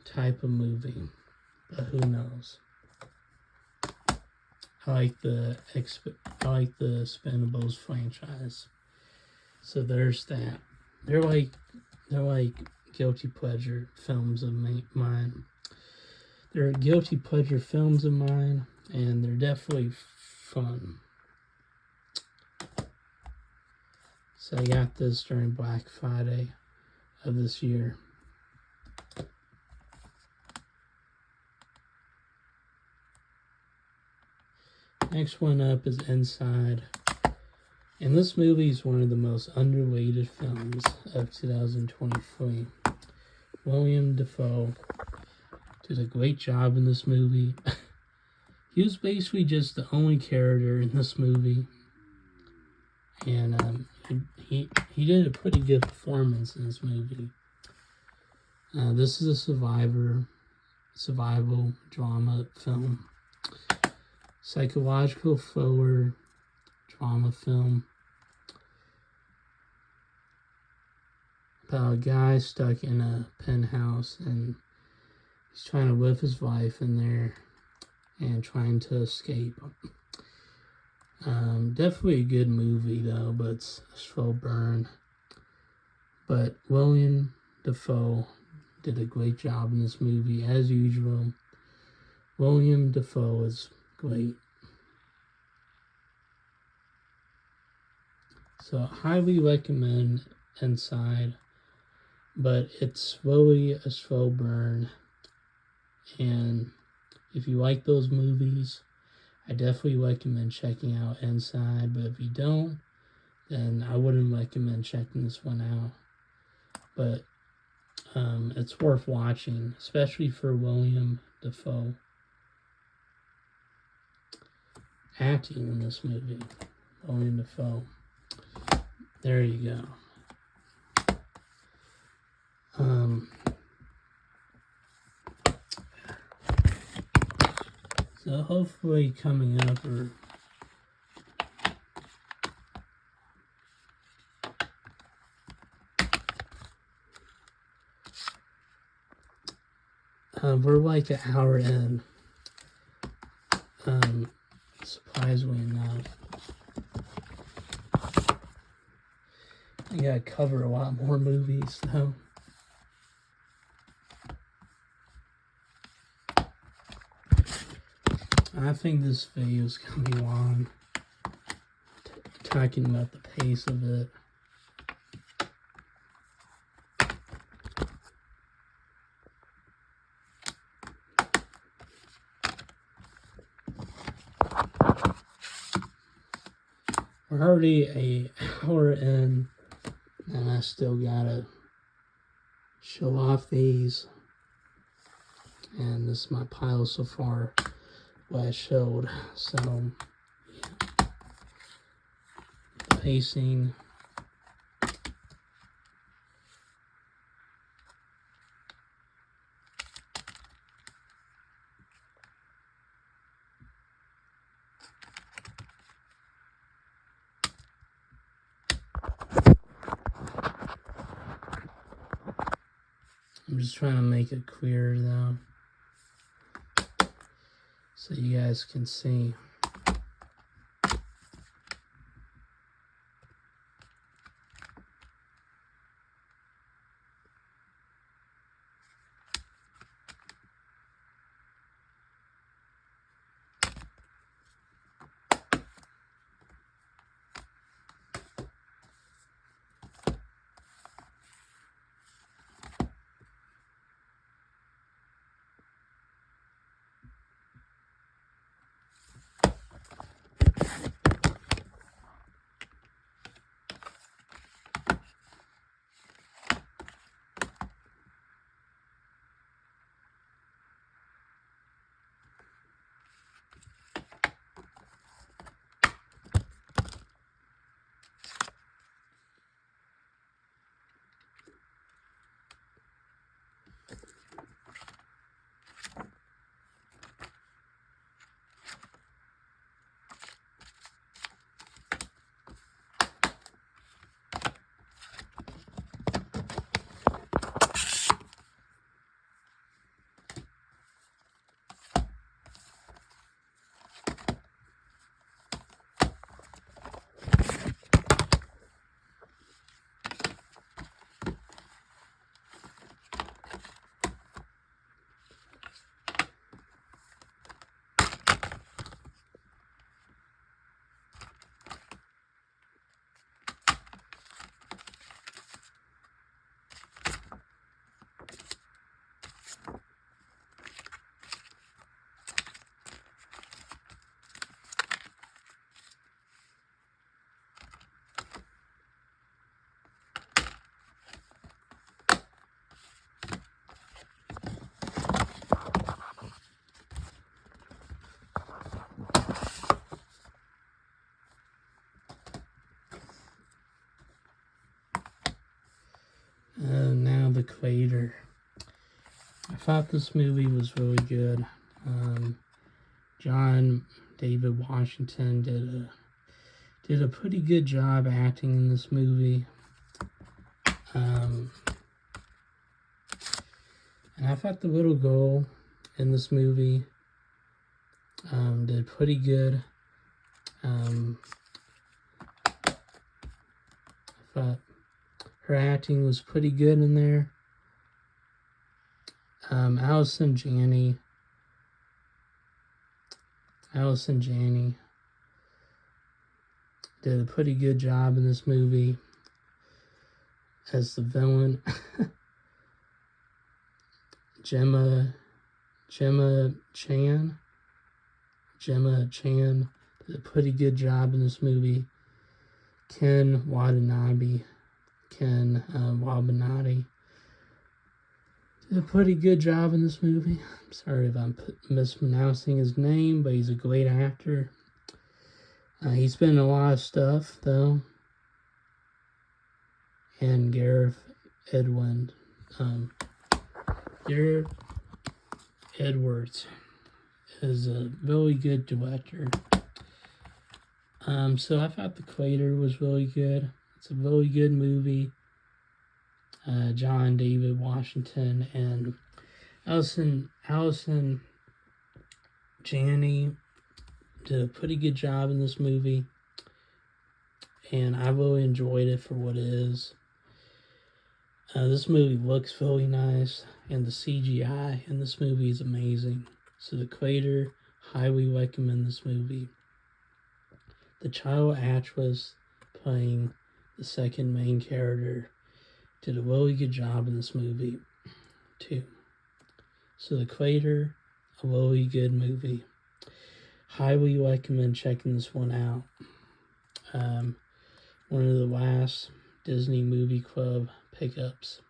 type of movie, but who knows? I like the Expendables franchise, so there's that. They're like guilty pleasure films of mine. They're guilty pleasure films of mine, and they're definitely fun. So I got this during Black Friday of this year. Next one up is Inside. And this movie is one of the most underrated films of 2023. William Dafoe did a great job in this movie. He was basically just the only character in this movie. And he did a pretty good performance in this movie. This is a survival drama film. Psychological thriller drama film about a guy stuck in a penthouse, and he's trying to live his life in there and trying to escape. Definitely a good movie though, but it's a slow burn. But William Dafoe did a great job in this movie as usual. William Dafoe is great. So highly recommend Inside, but it's really a slow burn. And if you like those movies, I definitely recommend checking out Inside. But if you don't, then I wouldn't recommend checking this one out. But it's worth watching, especially for William Dafoe acting in this movie. William Dafoe. There you go. So hopefully coming up we're like an hour in. Surprisingly enough. I gotta cover a lot more movies though. I think this video is gonna be long, talking about the pace of it. We're already an hour in, and I still gotta show off these. And this is my pile so far, what I showed. So, yeah. Pacing. I'm just trying to make it clearer though, so you guys can see. thought this movie was really good. John David Washington did a pretty good job acting in this movie. And I thought the little girl in this movie did pretty good. I thought her acting was pretty good in there. Allison Janney did a pretty good job in this movie as the villain. Gemma Chan did a pretty good job in this movie. Ken Watanabe did a pretty good job in this movie. I'm sorry if I'm mispronouncing his name, but he's a great actor. He's been in a lot of stuff, though. And Gareth Edwards is a really good director. So I thought The Equator was really good. It's a really good movie. John David Washington and Allison Janney did a pretty good job in this movie, and I really enjoyed it for what it is. This movie looks really nice, and the CGI in this movie is amazing. So The Equator, highly recommend this movie. The child actress playing the second main character did a really good job in this movie, too. So The Equator, a really good movie. Highly recommend checking this one out. One of the last Disney Movie Club pickups.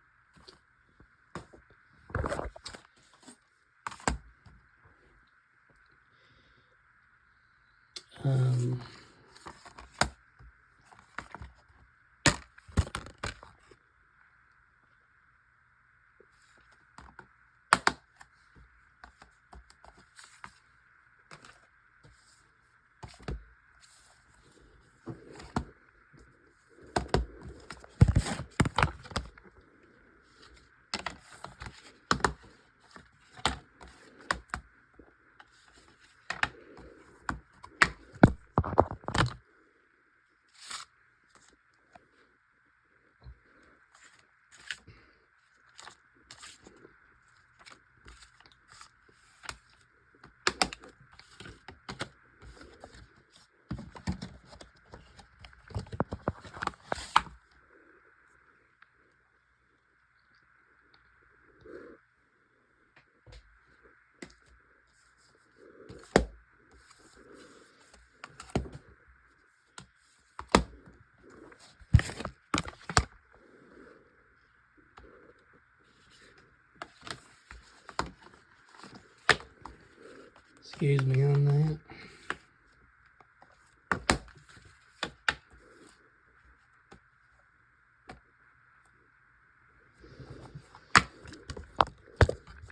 Excuse me on that.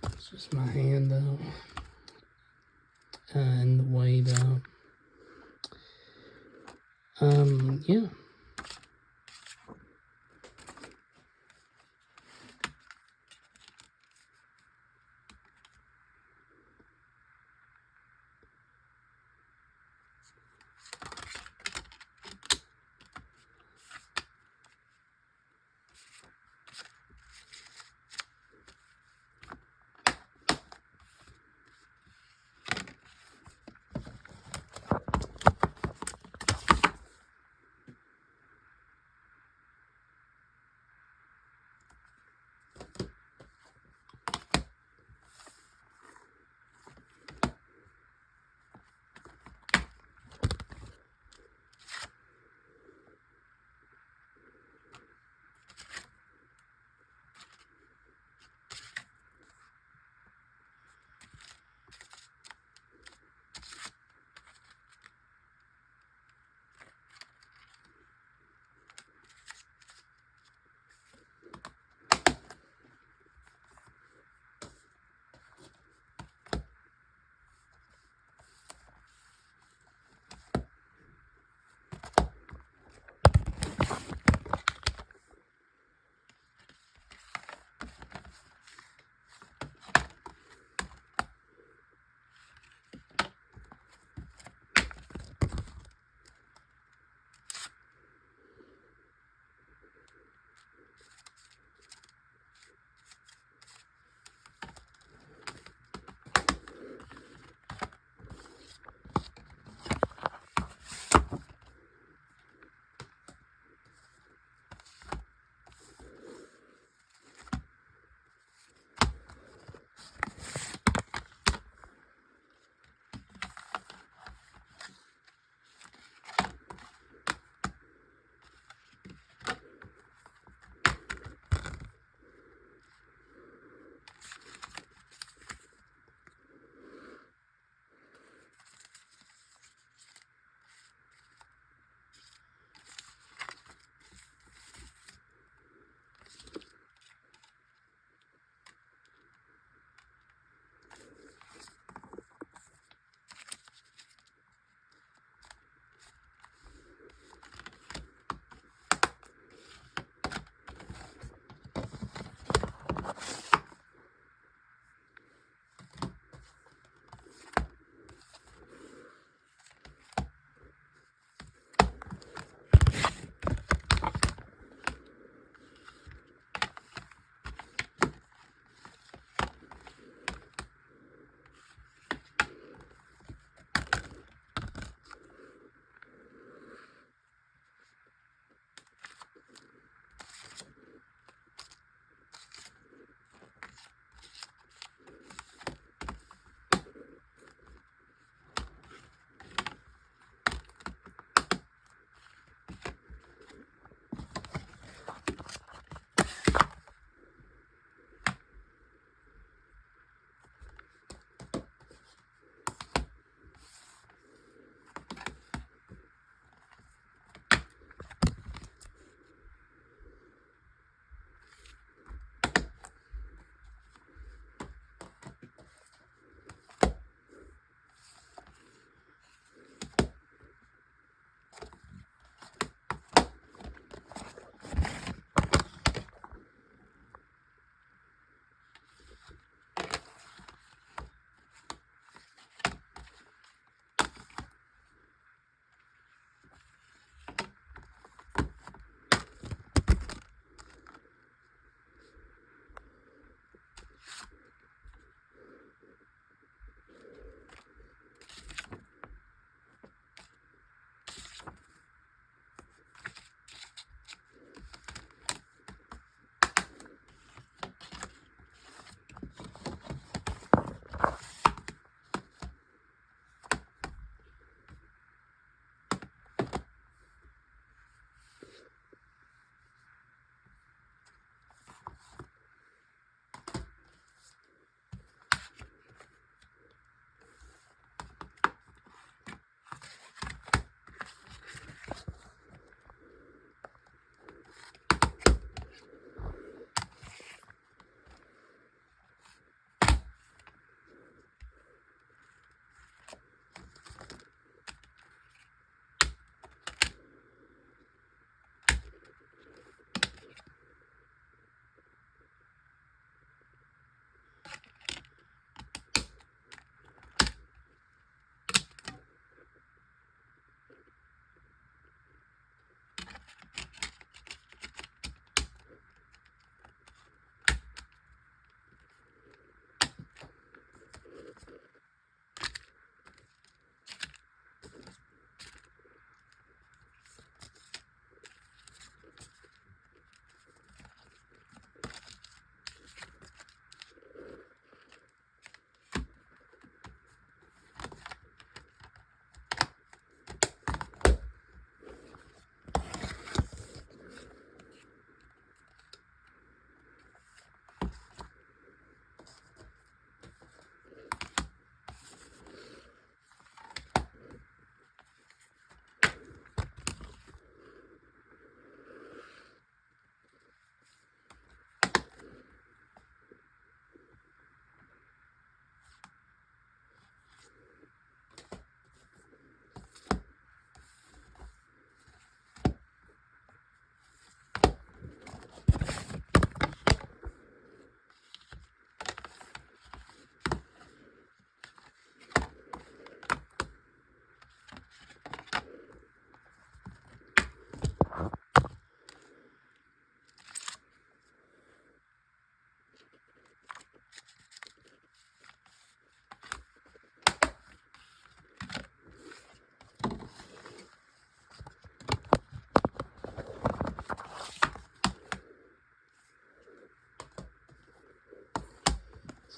It's just my hand though. In the way though. Yeah.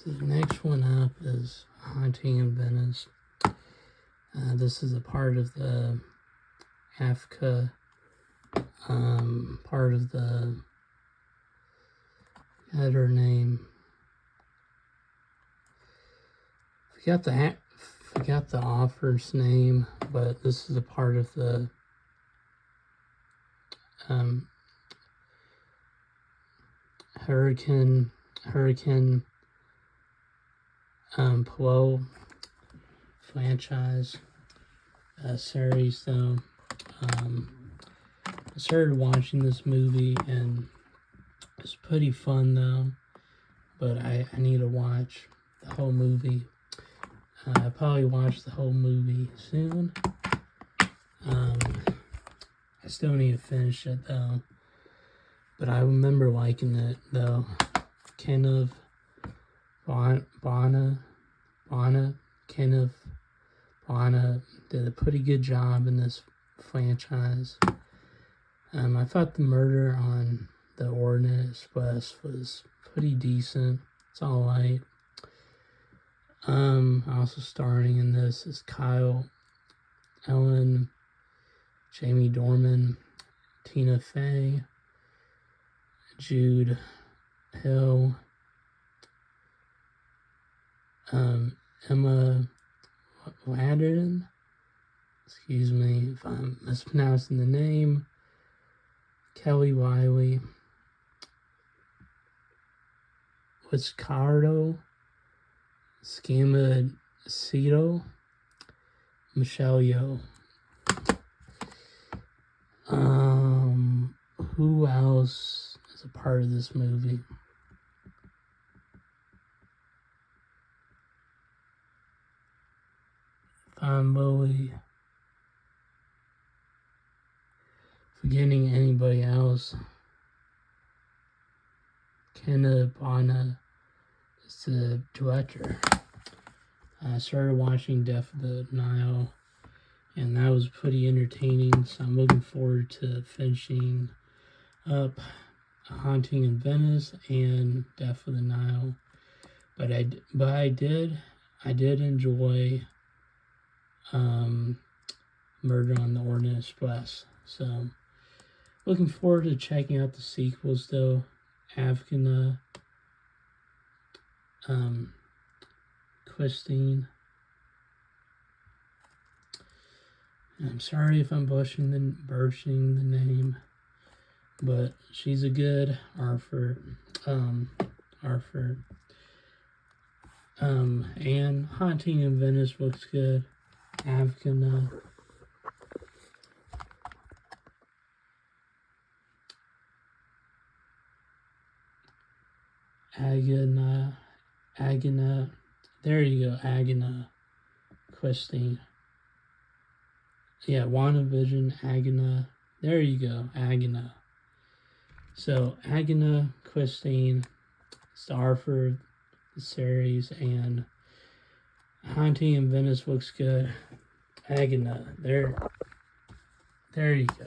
So the next one up is Haunting in Venice. This is a part of the Africa, part of the, had her name, forgot the author's name, but this is a part of the Hurricane Poe franchise series. Though I started watching this movie and it's pretty fun though, but I need to watch the whole movie. I'll probably watch the whole movie soon. I still need to finish it though, but I remember liking it though. Kenneth Branagh did a pretty good job in this franchise. I thought the murder on the Orient Express was pretty decent. It's alright. Also starring in this is Kyle Ellen, Jamie Dornan, Tina Fey, Jude Hill, Emma Watson, excuse me if I'm mispronouncing the name, Kelly Riley, Ricardo Scamacito, Michelle Yeoh. Who else is a part of this movie? I'm really forgetting anybody else. Kenneth Branagh is the director. I started watching Death of the Nile, and that was pretty entertaining, so I'm looking forward to finishing up Haunting in Venice and Death of the Nile. But I did enjoy Murder on the Orient Express. So looking forward to checking out the sequels though. African Christine. I'm sorry if I'm butchering the name, but she's a good Arthur. And Haunting in Venice looks good. African Agana, there you go, Agana Christine. Yeah, Wanda Vision, Agana, there you go, Agana. So, Agana Christine, star for the series, and Haunting in Venice looks good. Agana, there you go.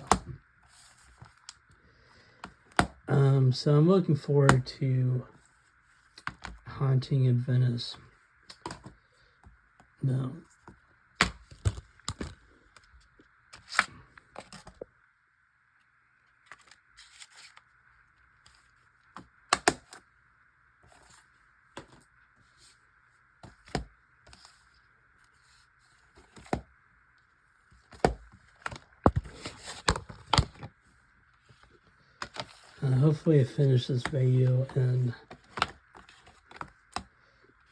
So I'm looking forward to Haunting in Venice. No. Hopefully I finish this video in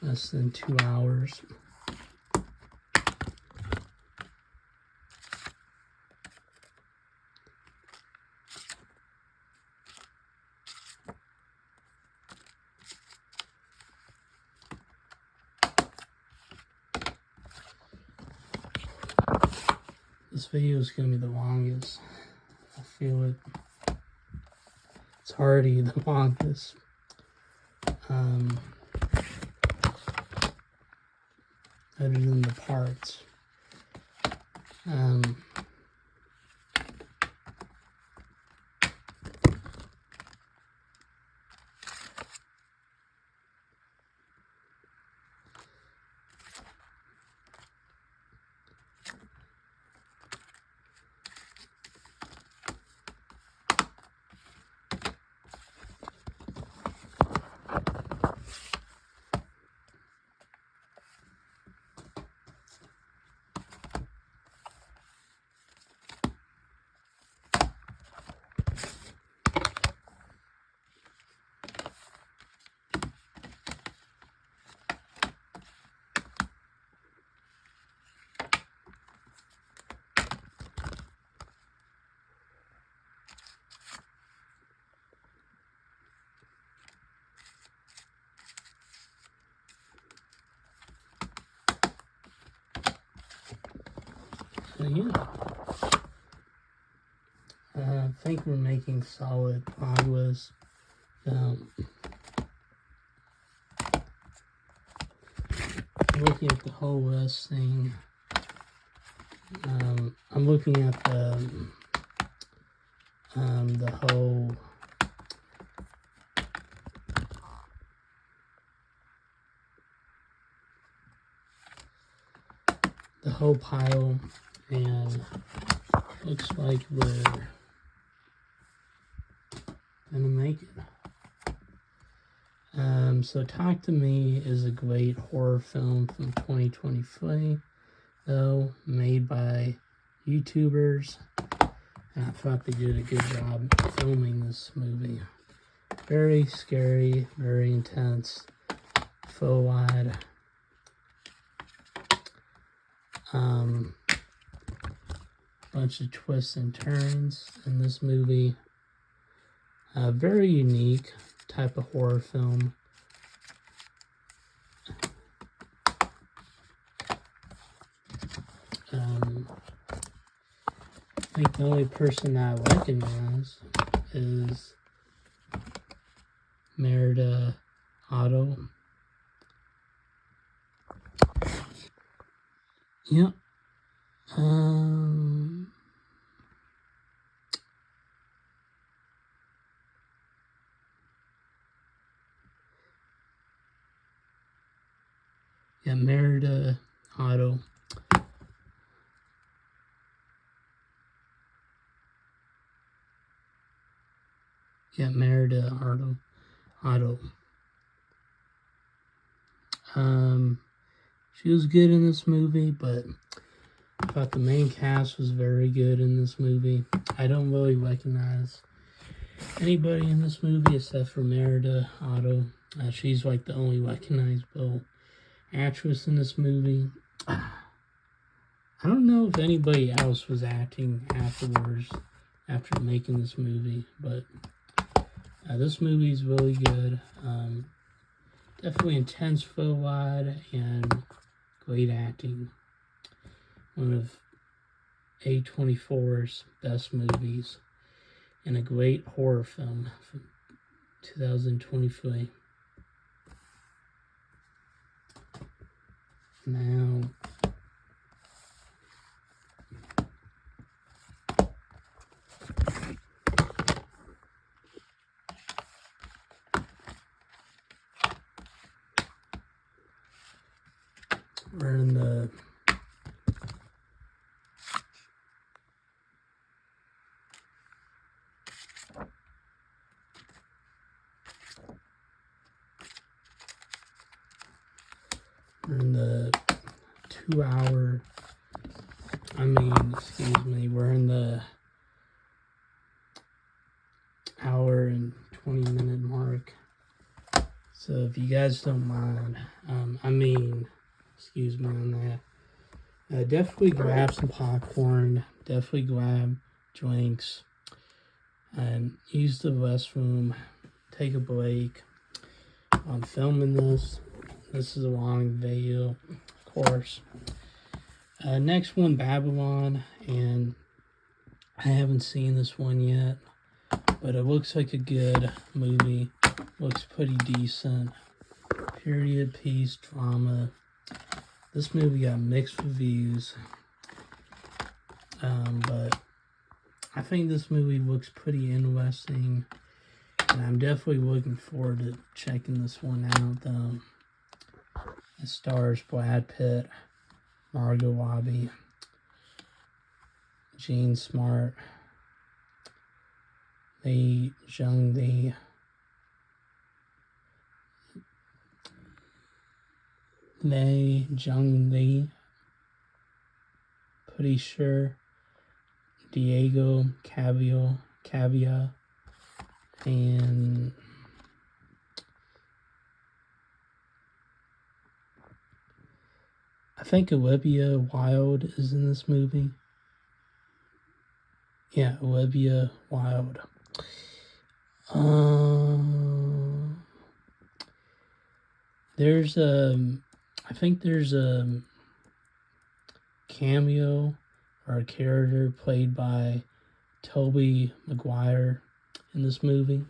less than 2 hours. This video is going to be the longest. I feel it. It's already the longest. Other than the parts. yeah. I think we're making solid progress. Looking at the whole West thing. I'm looking at the whole pile, and looks like we're gonna make it. So Talk to Me is a great horror film from 2023, though, made by YouTubers. And I thought they did a good job filming this movie. Very scary, very intense, full wide. Bunch of twists and turns in this movie. Very unique type of horror film. I think the only person I recognize is Merida Otto. Yep. Yeah, Merida Otto. Yeah, Merida Otto. She was good in this movie, but I thought the main cast was very good in this movie. I don't really recognize anybody in this movie except for Merida Otto. She's like the only recognizable actress in this movie. I don't know if anybody else was acting afterwards after making this movie, but this movie is really good. Definitely intense, full wide, and great acting. One of A24's best movies, and a great horror film from 2023. Now, we're in the we're in the 2 hour, we're in the hour and 20 minute mark. So if you guys don't mind, excuse me on that. Definitely grab some popcorn, definitely grab drinks, and use the restroom, take a break. I'm filming this. This is a long video, of course. Next one, Babylon, and I haven't seen this one yet, but it looks like a good movie. Looks pretty decent. Period piece drama. This movie got mixed reviews, but I think this movie looks pretty interesting, and I'm definitely looking forward to checking this one out, though. It stars Brad Pitt, Margot Robbie, Jean Smart, Lee Jung Lee, pretty sure, Diego Cavia, and I think Olivia Wilde is in this movie. Yeah, Olivia Wilde. I think there's a cameo or a character played by Tobey Maguire in this movie.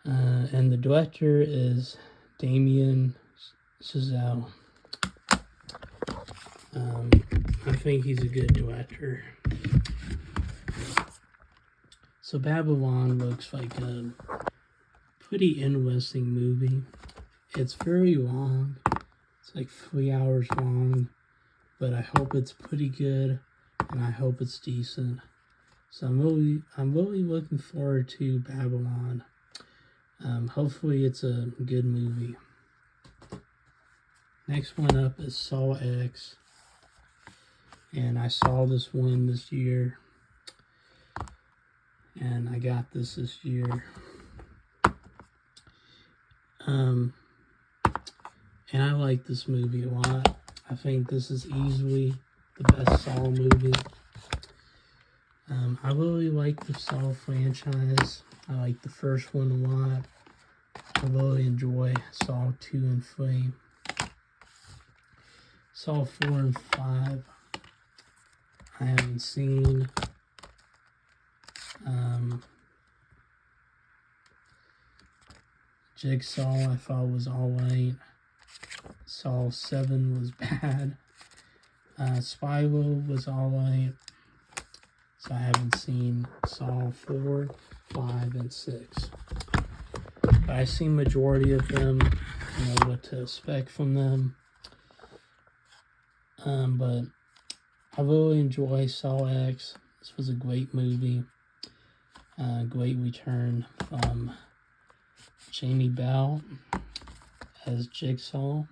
And the director is Damien Chazelle. I think he's a good director. So Babylon looks like a pretty interesting movie. It's very long. It's like 3 hours long, but I hope it's pretty good, and I hope it's decent. So I'm really looking forward to Babylon. Hopefully it's a good movie. Next one up is Saw X, and I saw this one this year, and I got this year. And I like this movie a lot. I think this is easily the best Saw movie. I really like the Saw franchise. I like the first one a lot. I really enjoy Saw 2 and 3. Saw 4 and 5 I haven't seen. Jigsaw I thought was alright. Saw 7 was bad. Spiral was alright. So I haven't seen Saw 4, 5, and 6. But I've seen majority of them. I know what to expect from them. But I really enjoy Saw X. This was a great movie. Great return from Jamie Bell as Jigsaw.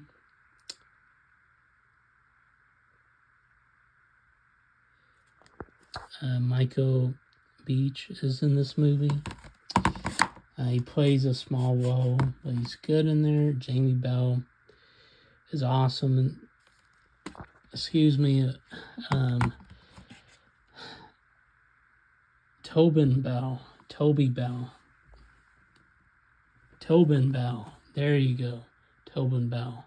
Michael Beach is in this movie. He plays a small role, but he's good in there. Jamie Bell is awesome. And, excuse me, Tobin Bell. There you go. Tobin Bell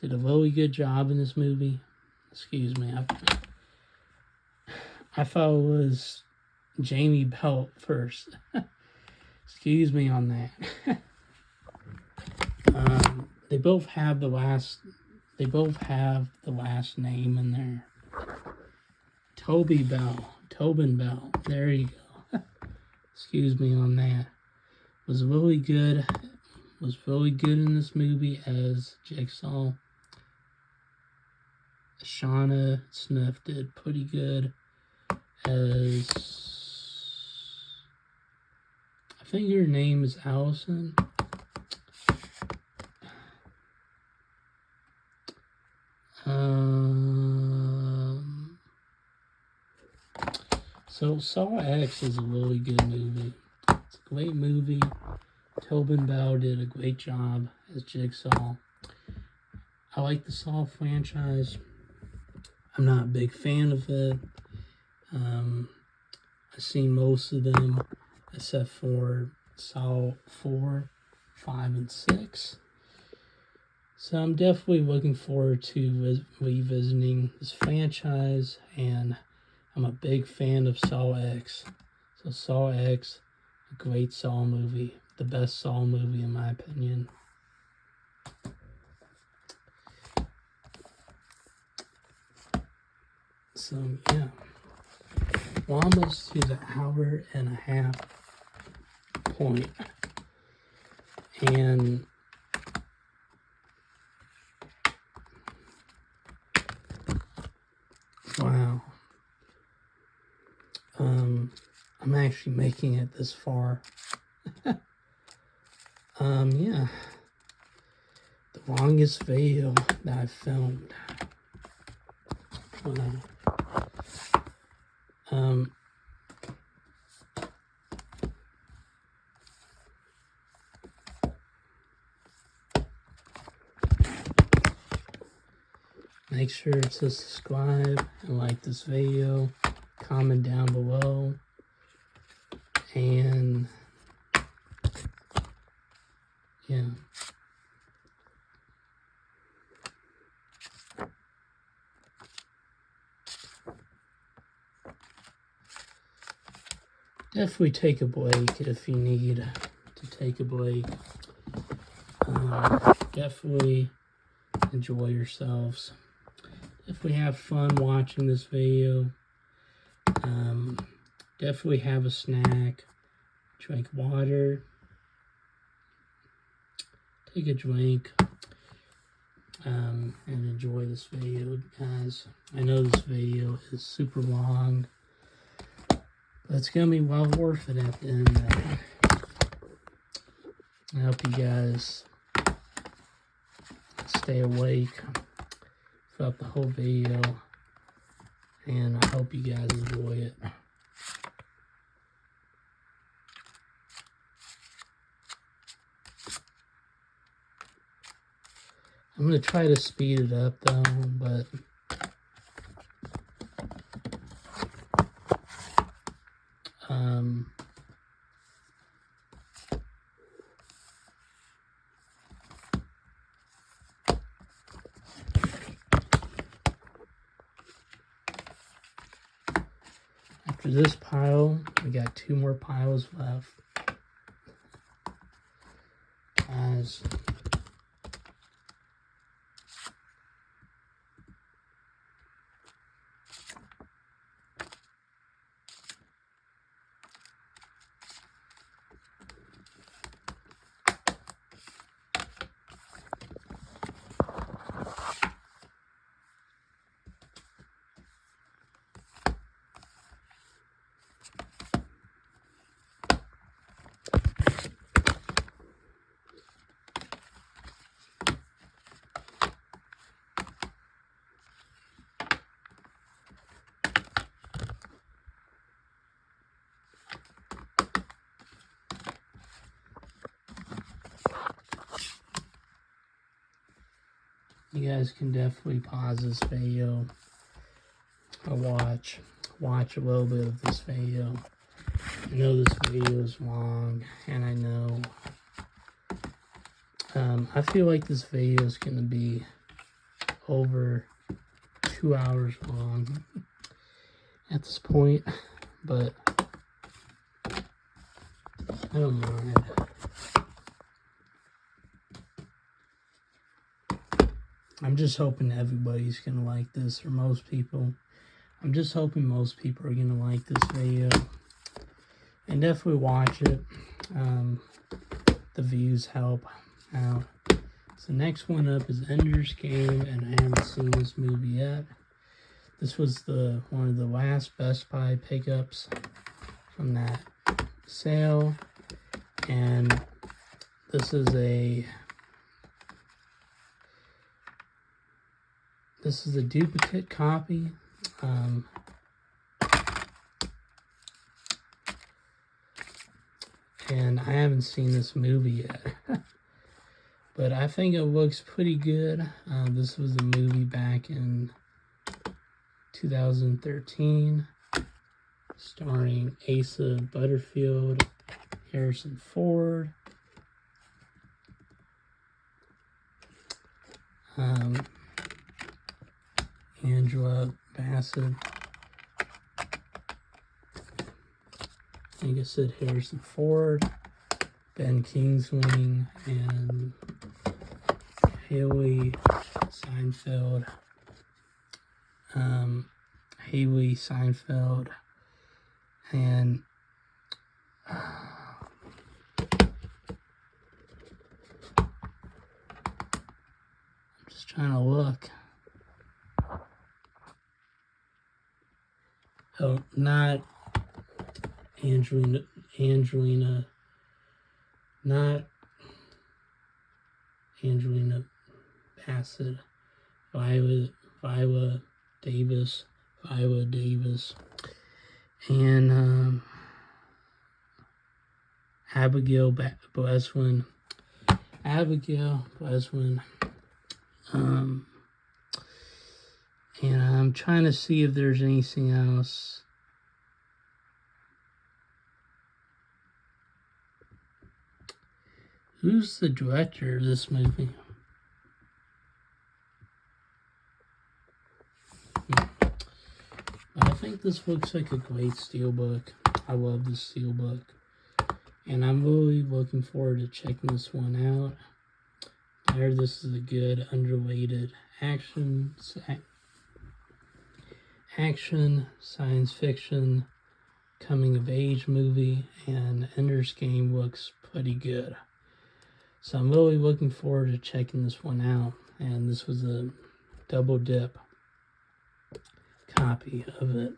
did a really good job in this movie. Excuse me. I thought it was Jamie Bell first. Excuse me on that. They both have the last name in there. Tobin Bell. There you go. Excuse me on that. Was really good in this movie as Jigsaw. Shauna Smith did pretty good as, I think her name is Allison. So Saw X is a really good movie. It's a great movie. Tobin Bell did a great job as Jigsaw. I like the Saw franchise. I'm not a big fan of it. I've seen most of them except for Saw 4, 5, and 6. So I'm definitely looking forward to revisiting this franchise, and I'm a big fan of Saw X. So Saw X, a great Saw movie. The best Saw movie in my opinion. So yeah, we're almost to the hour and a half point. And wow. I'm actually making it this far. Yeah. The longest video that I've filmed. Make sure to subscribe and like this video, comment down below, and yeah. definitely take a break if you need to take a break. Definitely enjoy yourselves. Definitely have fun watching this video. Definitely have a snack. Drink water. Take a drink. And enjoy this video, guys. I know this video is super long, but it's gonna be well worth it at the end. I hope you guys stay awake throughout the whole video, and I hope you guys enjoy it. I'm going to try to speed it up though, but after this pile, we got 2 more piles left. Guys, you guys can definitely pause this video or watch a little bit of this video. I know this video is long, and I know I feel like this video is going to be over 2 hours long at this point, but I don't mind. I'm just hoping everybody's going to like this, or most people. I'm just hoping most people are going to like this video. And definitely watch it. The views help out. So next one up is Ender's Game, and I haven't seen this movie yet. This was one of the last Best Buy pickups from that sale. And this is a duplicate copy. And I haven't seen this movie yet. But I think it looks pretty good. This was a movie back in 2013, starring Asa Butterfield, Harrison Ford, Angela Bassett. I think I said Harrison Ford, Ben Kingsley, and Haley Seinfeld. Haley Seinfeld, and I'm just trying to look. Oh, not Angelina, not Angelina Bassett, Viola Davis, and Abigail Breslin, and I'm trying to see if there's anything else. Who's the director of this movie? I think this looks like a great steelbook. I love the Steelbook. And I'm really looking forward to checking this one out. I heard this is a good, underrated action, science fiction, coming of age movie, and Ender's Game looks pretty good. So I'm really looking forward to checking this one out. And this was a double dip copy of it.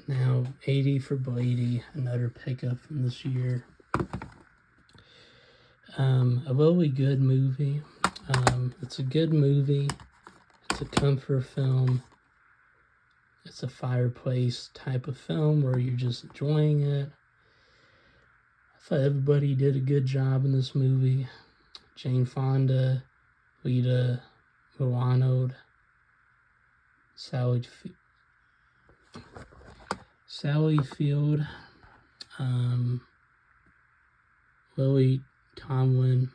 Now, 80 for Blady, another pickup from this year. A really good movie. It's a good movie. It's a comfort film. It's a fireplace type of film where you're just enjoying it. I thought everybody did a good job in this movie. Jane Fonda, Lita Milano, Sally Field, Lily Tomlin,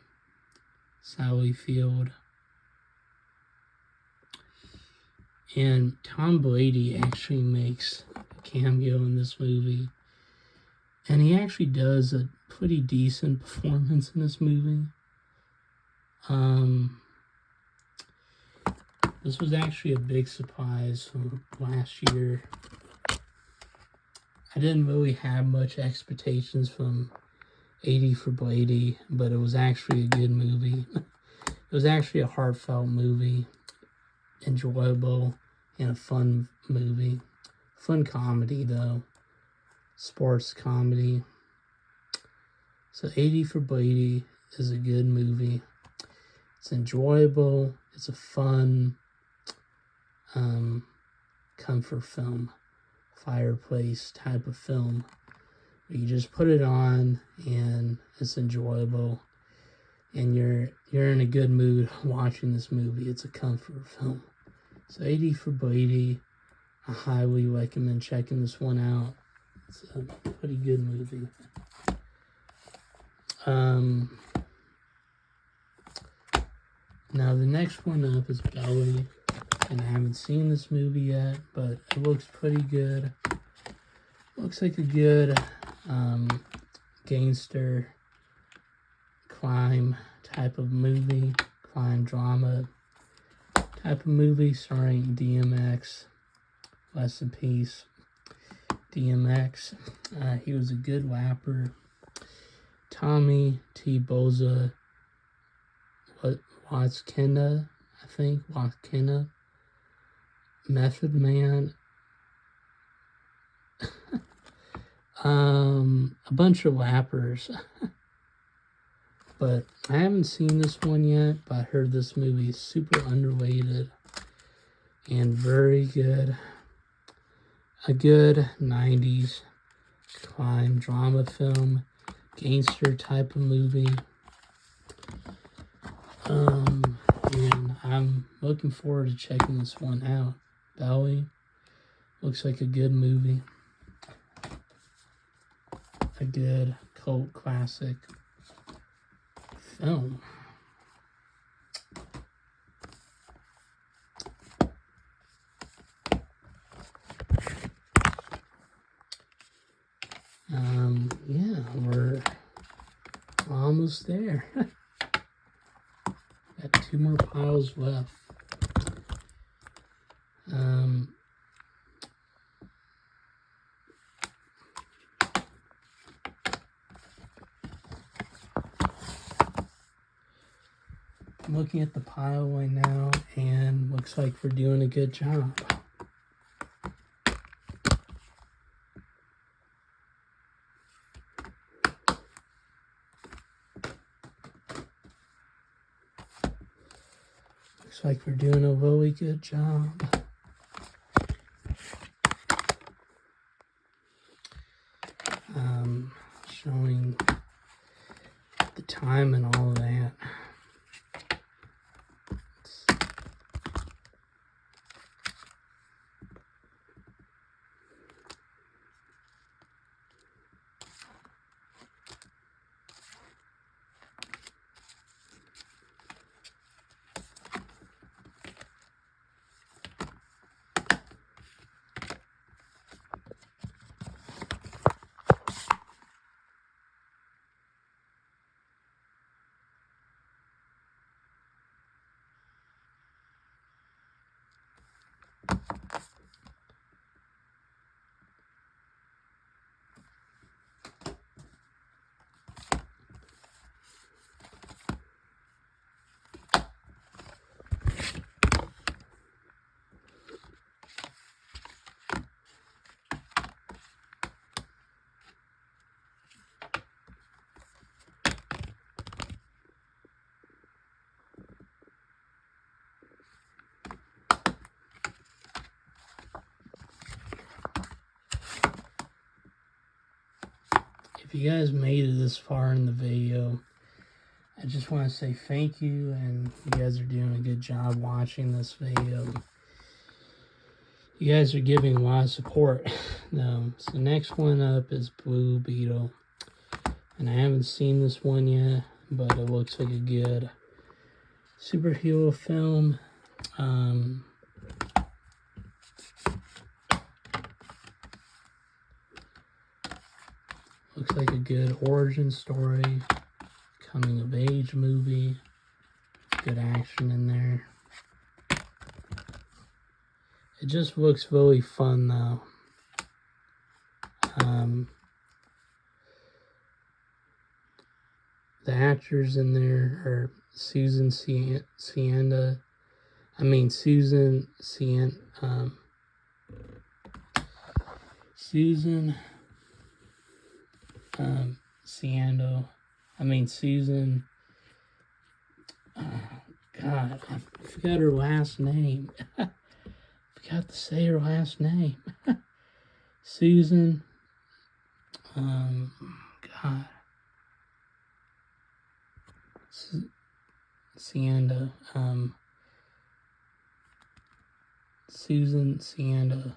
Sally Field, and Tom Brady actually makes a cameo in this movie, and he actually does a pretty decent performance in this movie. This was actually a big surprise from last year. I didn't really have much expectations from 80 for Blady, but it was actually a good movie. It was actually a heartfelt movie, enjoyable, and a fun movie. Fun comedy, though. Sports comedy. So 80 for Blady is a good movie. It's enjoyable. It's a fun comfort film. Fireplace type of film. You just put it on and it's enjoyable. And you're in a good mood watching this movie. It's a comfort film. So 80 for Blady. I highly recommend checking this one out. It's a pretty good movie. Now the next one up is Belly. And I haven't seen this movie yet, but it looks pretty good. Looks like a good gangster crime type of movie, crime drama type of movie starring DMX. Rest in peace, DMX. He was a good rapper. Tommy T. Boza, Watkina, I think, Watkina. Method Man. A bunch of rappers. But I haven't seen this one yet, but I heard this movie is super underrated and very good. A good 90s crime drama film, gangster type of movie. And I'm looking forward to checking this one out. Belly looks like a good movie. A good cult classic film. Yeah, we're almost there. Got 2 more piles left. I'm looking at the pile right now, and looks like we're doing a good job. Looks like we're doing a really good job. Showing the time and all of that. If you guys made it this far in the video, I just want to say thank you, and you guys are doing a good job watching this video. You guys are giving a lot of support. So the next one up is Blue Beetle, and I haven't seen this one yet, but it looks like a good superhero film. Looks like a good origin story, coming of age movie, good action in there. It just looks really fun though. The actors in there are Susan Sienda. Susan. God, I forgot her last name. Forgot to say her last name. Susan. God. Sienda. Susan Sienda.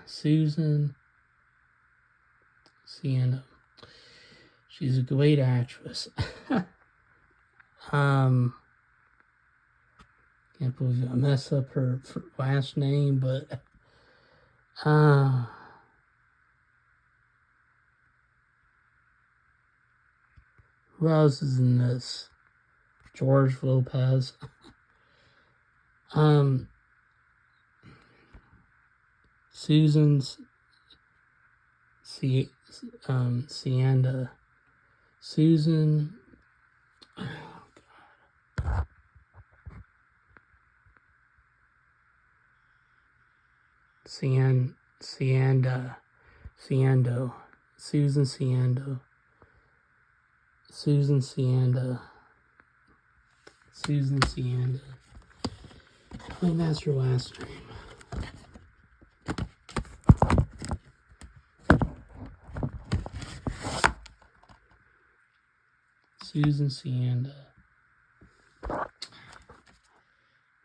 Susan Sienda. She's a great actress. Can't believe I mess up her last name, but who else is in this? George Lopez. Susan's Sienda. Susan. Oh, God. Siendo. Susan Siendo. Susan Sienda. Susan Sienda. I think that's her last name. Susan Sienda.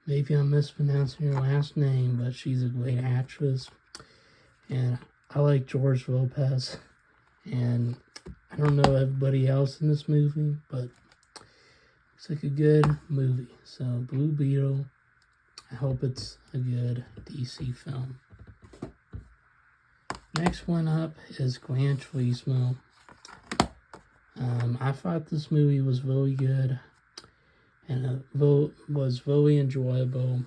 Maybe I'm mispronouncing her last name, but she's a great actress. And I like George Lopez. And I don't know everybody else in this movie, but it's like a good movie. So, Blue Beetle. I hope it's a good DC film. Next one up is Gran Turismo. I thought this movie was really good, and it was really enjoyable,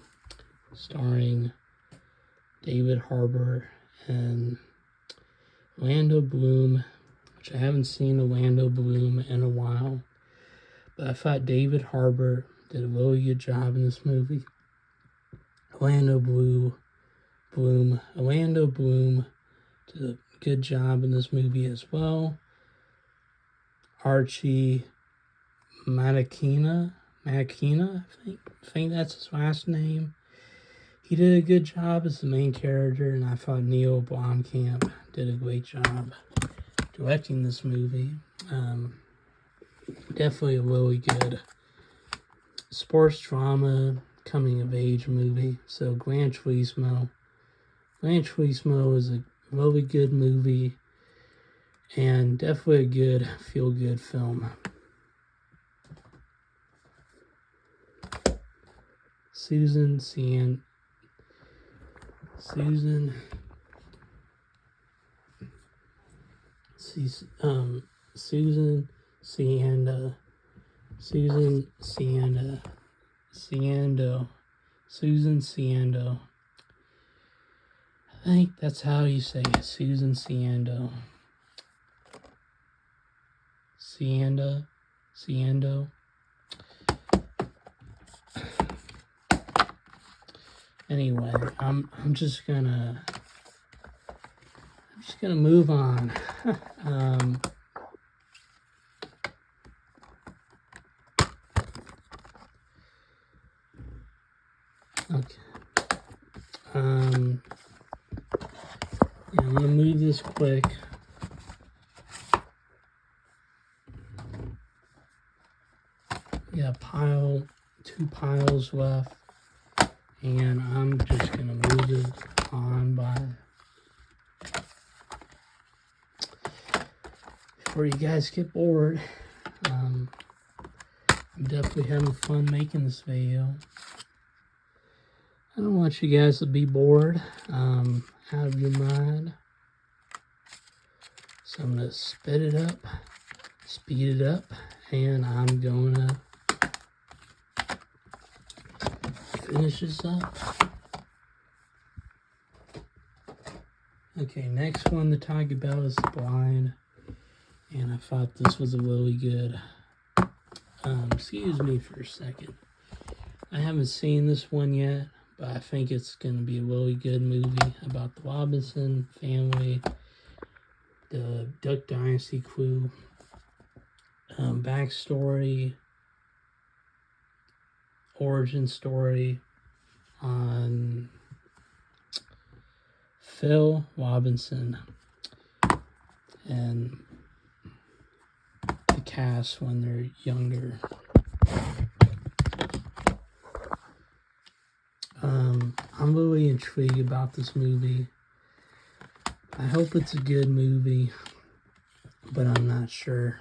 starring David Harbour and Orlando Bloom, which I haven't seen Orlando Bloom in a while, but I thought David Harbour did a really good job in this movie. Orlando Bloom did a good job in this movie as well. Archie Matakina, Makina, I think that's his last name. He did a good job as the main character, and I thought Neil Blomkamp did a great job directing this movie. Definitely a really good sports drama, coming of age movie. So Gran Turismo is a really good movie and definitely a good feel-good film. Susan Sarandon. I think that's how you say it. Susan Sarandon. Sarandon. Anyway, I'm just gonna move on. Okay. Yeah, I'm gonna move this quick. Yeah, two piles left, and I'm just gonna move it on by before you guys get bored. I'm definitely having fun making this video. I don't want you guys to be bored out of your mind. So I'm gonna speed it up, and I'm gonna finish this up. Okay, next one to talk about is The Blind, and I thought this was a really good. Excuse me for a second. I haven't seen this one yet, but I think it's going to be a really good movie about the Robinson family, the Duck Dynasty crew, backstory, origin story on Phil Robinson and the cast when they're younger. I'm really intrigued about this movie. I hope it's a good movie, but I'm not sure.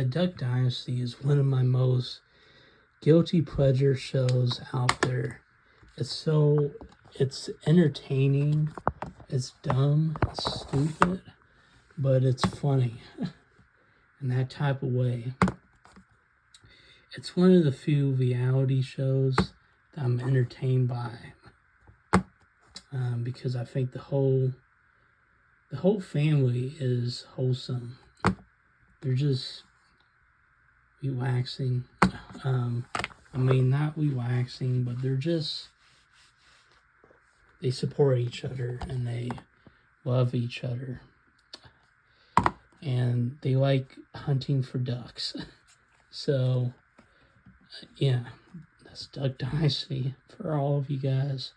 Duck Dynasty is one of my most guilty pleasure shows out there. It's entertaining, it's dumb, it's stupid, but it's funny in that type of way. It's one of the few reality shows that I'm entertained by, because I think the whole family is wholesome. They're just relaxing. Not relaxing, but they support each other and they love each other. And they like hunting for ducks. So, yeah, that's Duck Dynasty for all of you guys.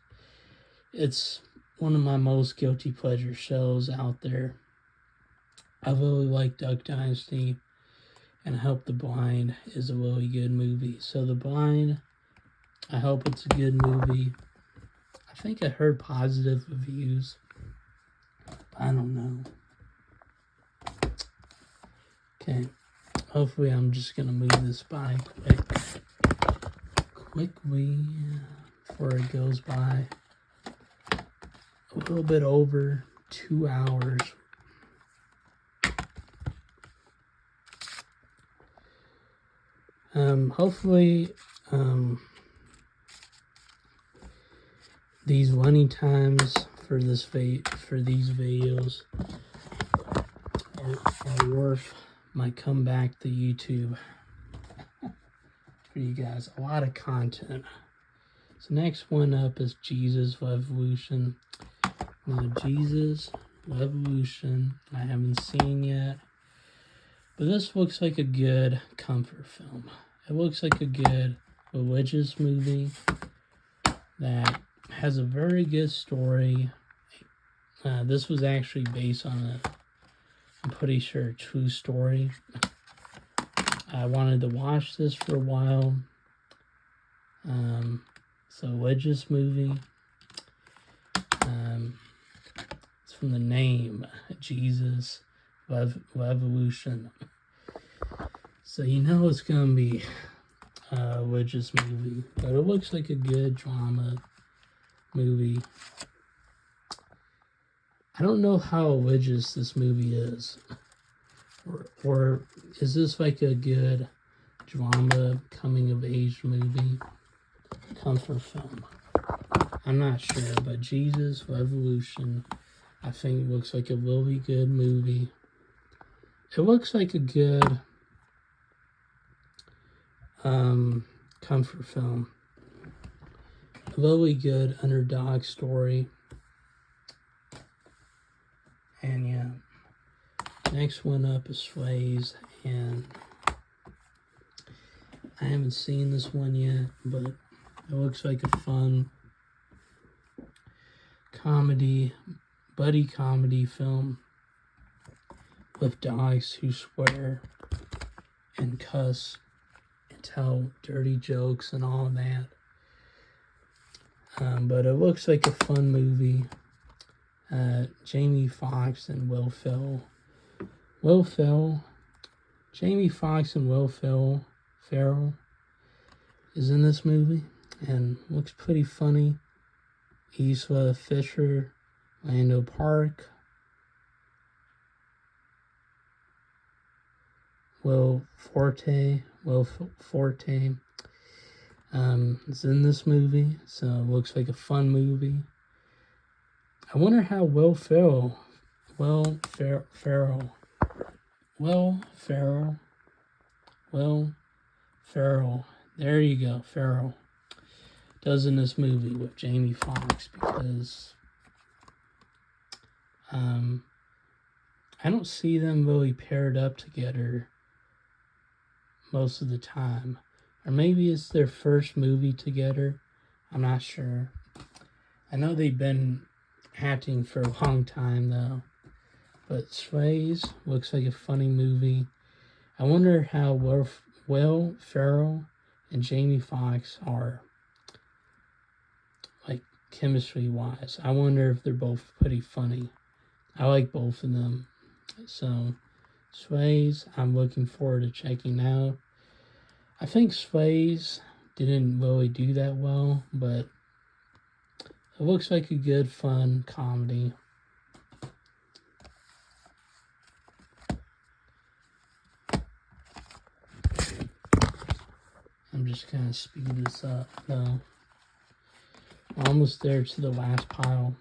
It's one of my most guilty pleasure shows out there. I really like Duck Dynasty, and I hope The Blind is a really good movie. So The Blind, I hope it's a good movie. I think I heard positive reviews. I don't know. Okay, hopefully I'm just going to move this by quickly before it goes by. A little bit over 2 hours. Hopefully, these running times for these videos are worth my comeback to YouTube for you guys. A lot of content. So next one up is Jesus Revolution. Now, Jesus Revolution, I haven't seen yet, But this looks like a good comfort film. It looks like a good religious movie that has a very good story. This was actually based on I'm pretty sure, a true story. I wanted to watch this for a while. It's a religious movie. It's from the name, Jesus, Revolution. So you know it's going to be a religious movie. But it looks like a good drama movie. I don't know how religious this movie is. Or is this like a good drama, coming of age movie, comfort film? I'm not sure, but Jesus Revolution, I think looks like a really good movie. It looks like a good comfort film. A really good underdog story. And yeah, next one up is Freddys, and I haven't seen this one yet, but it looks like a fun comedy, buddy comedy film with dogs who swear and cuss and tell dirty jokes and all of that. But it looks like a fun movie. Jamie Foxx and Will Ferrell. Jamie Foxx and Will Ferrell is in this movie and looks pretty funny. Isla Fisher, Lando Park, Will Forte is in this movie, so it looks like a fun movie. I wonder how Will Ferrell, there you go, Ferrell, does in this movie with Jamie Foxx, because I don't see them really paired up together most of the time. Or maybe it's their first movie together. I'm not sure. I know they've been acting for a long time though. But Freddys looks like a funny movie. I wonder how Will Ferrell and Jamie Foxx are, like, chemistry wise. I wonder if they're both pretty funny. I like both of them. So Freddys, I'm looking forward to checking out. I think Freddys didn't really do that well, but it looks like a good, fun comedy. I'm just going to speed this up, though. We're almost there to the last pile.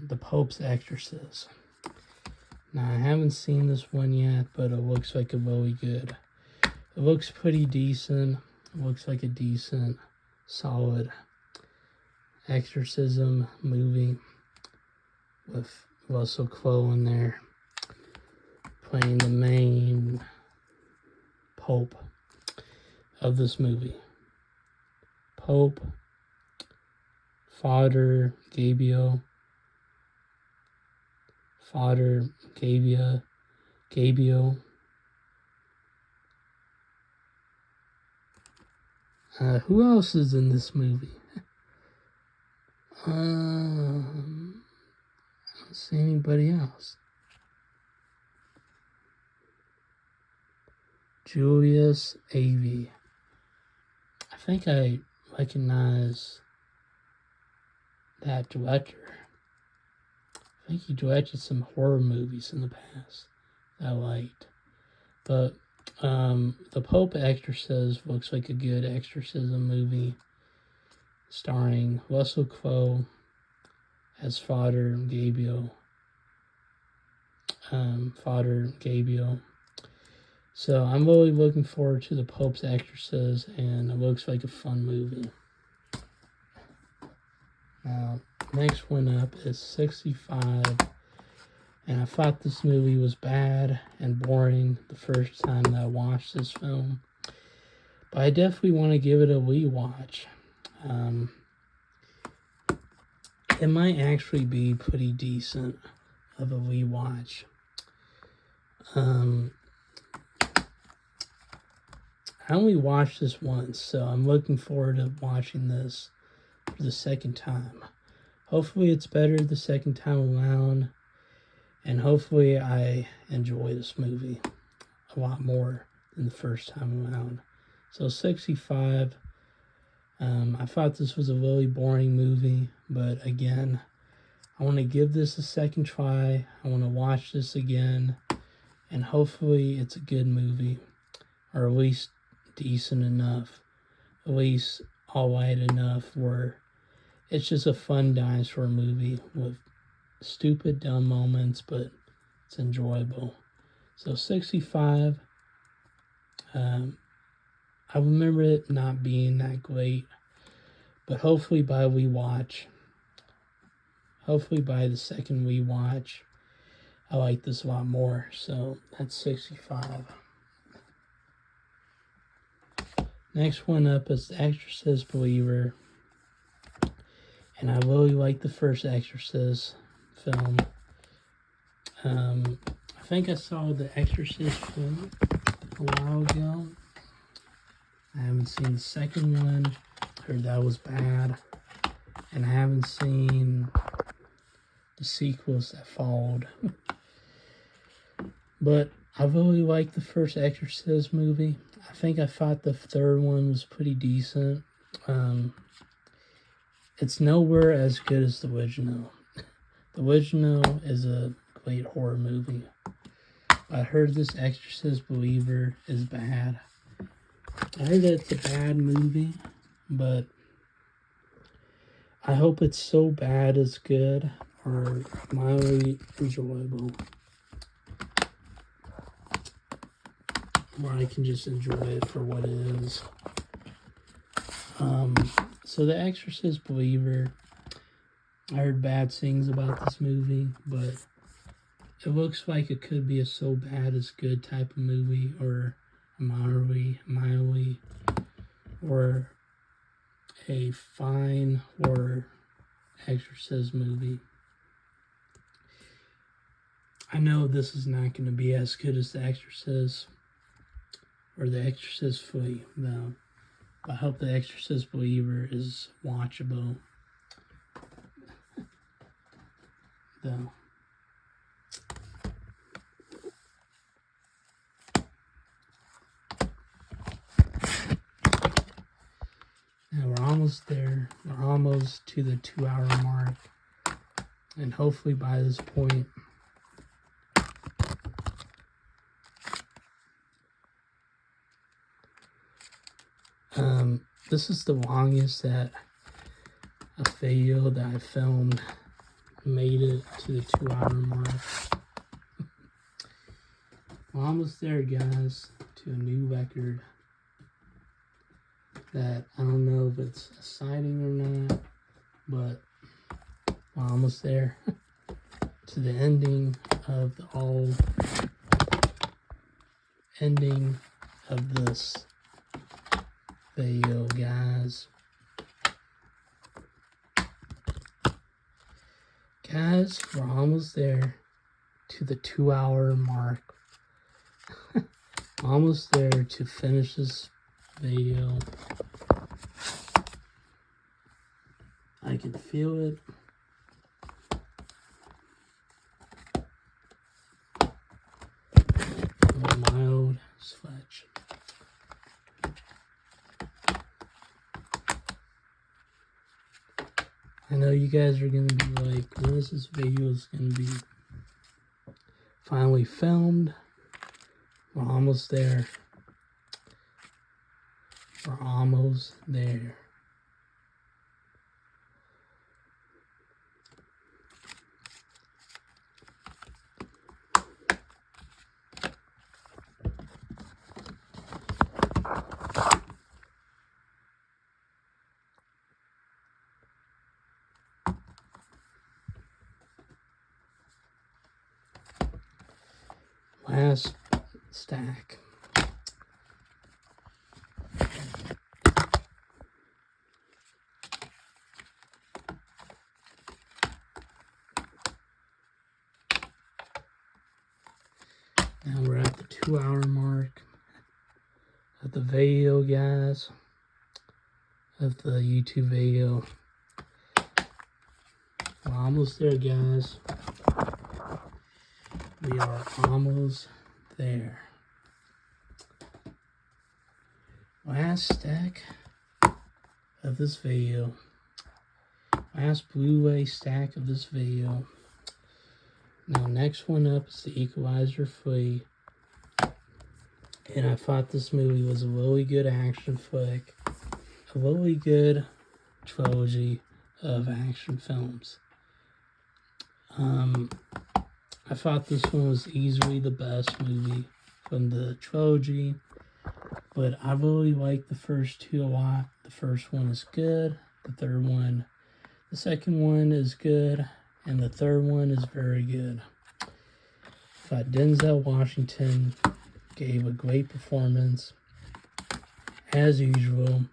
The Pope's Exorcist. Now, I haven't seen this one yet, but it looks like a really good. It looks pretty decent. It looks like a decent, solid exorcism movie with Russell Crowe in there playing the main Pope of this movie. Pope, Father Gabriel. Who else is in this movie? I don't see anybody else. Julius Avey. I think I recognize that director. I think he directed some horror movies in the past that I liked. But The Pope Exorcist looks like a good exorcism movie starring Russell Crowe as Father Gabriel. Father Gabriel. So I'm really looking forward to The Pope's Exorcist, and it looks like a fun movie. Now, next one up is 65. And I thought this movie was bad and boring the first time that I watched this film. But I definitely want to give it a rewatch. It might actually be pretty decent of a rewatch. I only watched this once, so I'm looking forward to watching this for the second time. Hopefully it's better the second time around. And hopefully I enjoy this movie a lot more than the first time around. So 65, I thought this was a really boring movie, but again, I want to give this a second try. I want to watch this again, and hopefully it's a good movie, or at least decent enough, at least alright enough where it's just a fun dinosaur movie with stupid, dumb moments, but it's enjoyable. So 65, I remember it not being that great, but hopefully by the second rewatch, I like this a lot more. So that's 65. Next one up is The Exorcist Believer, and I really like the first Exorcist film. I think I saw The Exorcist film a while ago. I haven't seen the second one. Heard that was bad. And I haven't seen the sequels that followed. But I really liked the first Exorcist movie. I think I thought the third one was pretty decent. It's nowhere as good as the original. The original is a great horror movie. I heard this Exorcist Believer is bad. I heard that it's a bad movie, but I hope it's so bad it's good, or mildly enjoyable, where I can just enjoy it for what it is. So The Exorcist Believer, I heard bad things about this movie, but it looks like it could be a so bad it's good type of movie, or a mildly, or a fine horror Exorcist movie. I know this is not going to be as good as The Exorcist or The Exorcist 3, though. I hope The Exorcist Believer is watchable, though. Now we're almost there. We're almost to the 2-hour mark. And hopefully by this point, this is the longest that a video that I filmed made it to the 2-hour mark. We're almost there, guys, to a new record that I don't know if it's a sighting or not, but we're almost there to the ending of this video, guys. Guys, we're almost there to the 2-hour mark. Almost there to finish this video. I can feel it. A mild sledge. I know you guys are gonna be like, when is this video gonna be finally filmed? We're almost there. We're almost there. last stack. Now we're at the 2-hour mark of the video, guys, of the YouTube video. We're almost there, guys. We are almost there. Last stack of this video. Last Blu-ray stack of this video. Now, next one up is The Equalizer Flea. And I thought this movie was a really good action flick. A really good trilogy of action films. I thought this one was easily the best movie from the trilogy. But I really like the first two a lot. The first one is good. The second one is good. And the third one is very good. I thought Denzel Washington gave a great performance, as usual.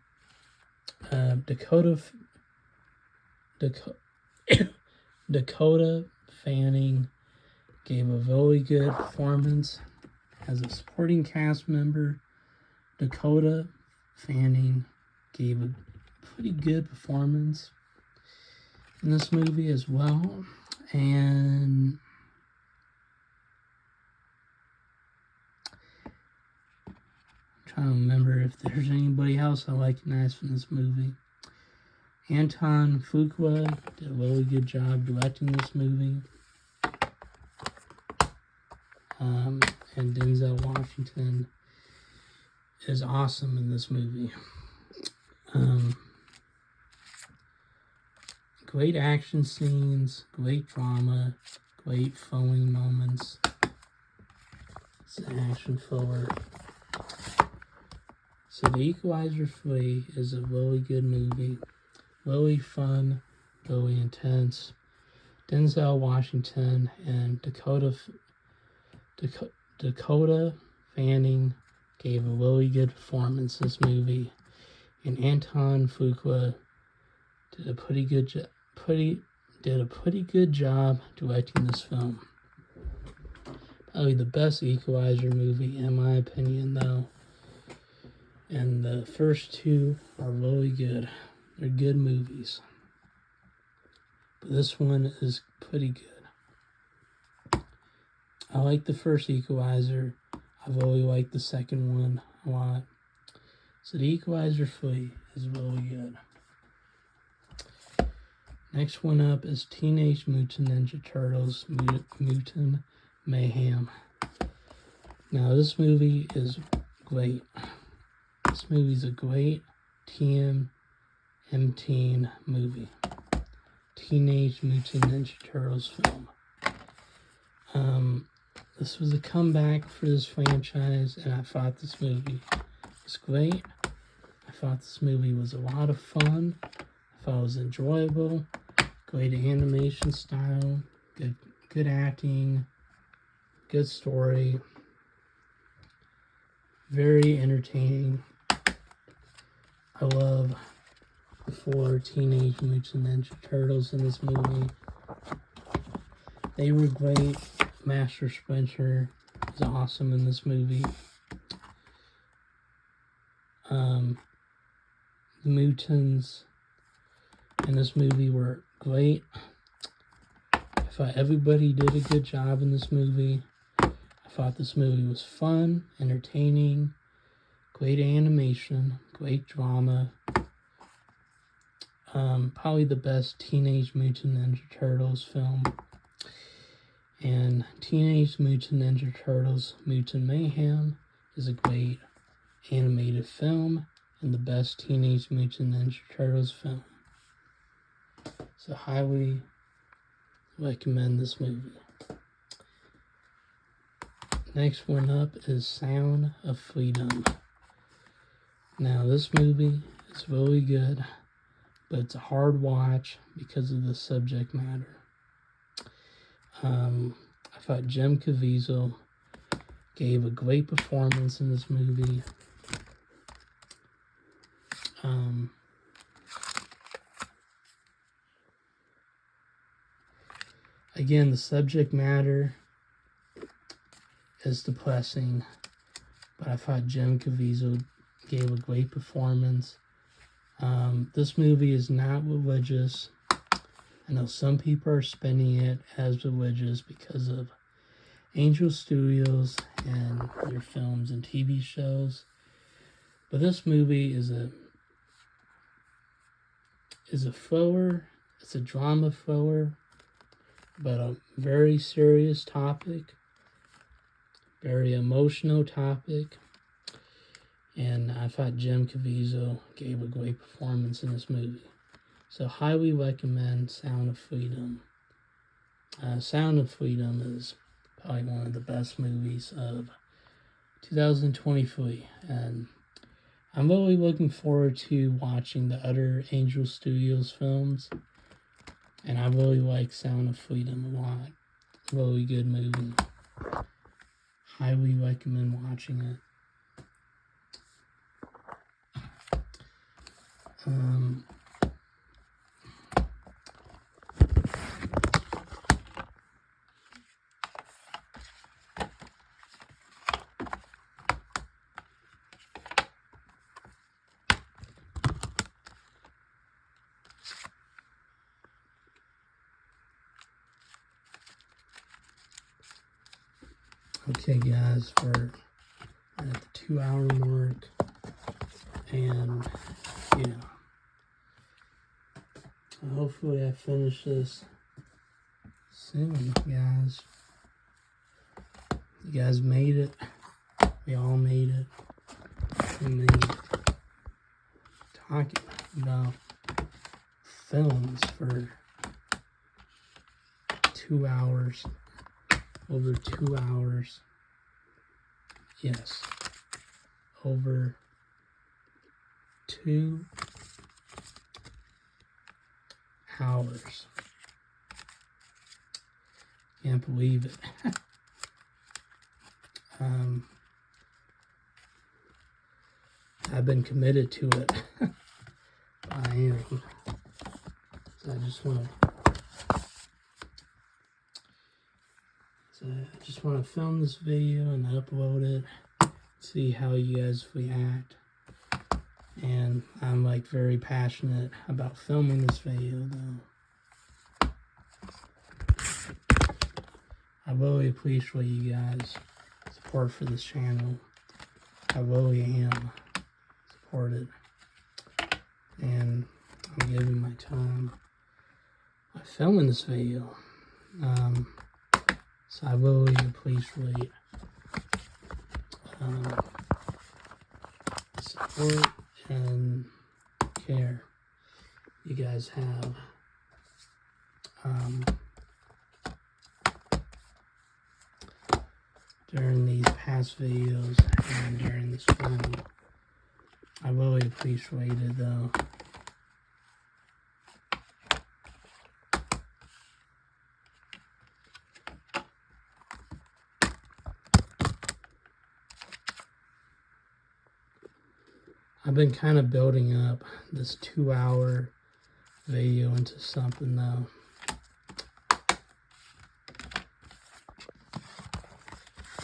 Dakota Fanning gave a really good performance as a supporting cast member. Dakota Fanning gave a pretty good performance in this movie as well. And I'm trying to remember if there's anybody else I recognize from this movie. Anton Fuqua did a really good job directing this movie. And Denzel Washington is awesome in this movie. Great action scenes, great drama, great flowing moments. It's an action thriller. So The Equalizer 3 is a really good movie. Really fun, really intense. Denzel Washington and Dakota Fanning gave a really good performance in this movie. And Anton Fuqua did a pretty good job directing this film. Probably the best Equalizer movie in my opinion, though. And the first two are really good. They're good movies. But this one is pretty good. I like the first Equalizer. I really like the second one a lot. So The Equalizer 3 is really good. Next one up is Teenage Mutant Ninja Turtles Mutant Mayhem. Now this movie is great. This movie's a great teen movie. Teenage Mutant Ninja Turtles film. This was a comeback for this franchise, and I thought this movie was great. I thought this movie was a lot of fun. I thought it was enjoyable. Great animation style. Good acting. Good story. Very entertaining. I love the 4 Teenage Mutant Ninja Turtles in this movie. They were great. Master Splinter is awesome in this movie. The mutants in this movie were great. I thought everybody did a good job in this movie. I thought this movie was fun, entertaining, great animation, great drama. Probably the best Teenage Mutant Ninja Turtles film. And Teenage Mutant Ninja Turtles Mutant Mayhem is a great animated film and the best Teenage Mutant Ninja Turtles film. So highly recommend this movie. Next one up is Sound of Freedom. Now this movie is really good, but it's a hard watch because of the subject matter. I thought Jim Caviezel gave a great performance in this movie. Again, the subject matter is depressing, but I thought Jim Caviezel gave a great performance. This movie is not religious. I know some people are spinning it as religious because of Angel Studios and their films and TV shows. But this movie is a thriller. It's a drama thriller, but a very serious topic, very emotional topic. And I thought Jim Caviezel gave a great performance in this movie. So highly recommend Sound of Freedom. Sound of Freedom is probably one of the best movies of 2023. And I'm really looking forward to watching the other Angel Studios films. And I really like Sound of Freedom a lot. Really good movie. Highly recommend watching it. Okay guys, we're at the 2-hour mark, and yeah, hopefully I finish this soon, guys. You guys made it. We all made it. We made it. Talking about films for 2 hours. Over 2 hours. Yes. Over 2 hours. Can't believe it. I've been committed to it. I am. So I just want to film this video and upload it, see how you guys react. And I'm like very passionate about filming this video though. I really appreciate you guys' support for this channel. I really am supported. And I'm giving my time by filming this video. So I really appreciate support and care you guys have. During these past videos and during this film. I really appreciate it though. I've been kind of building up this 2-hour video into something though.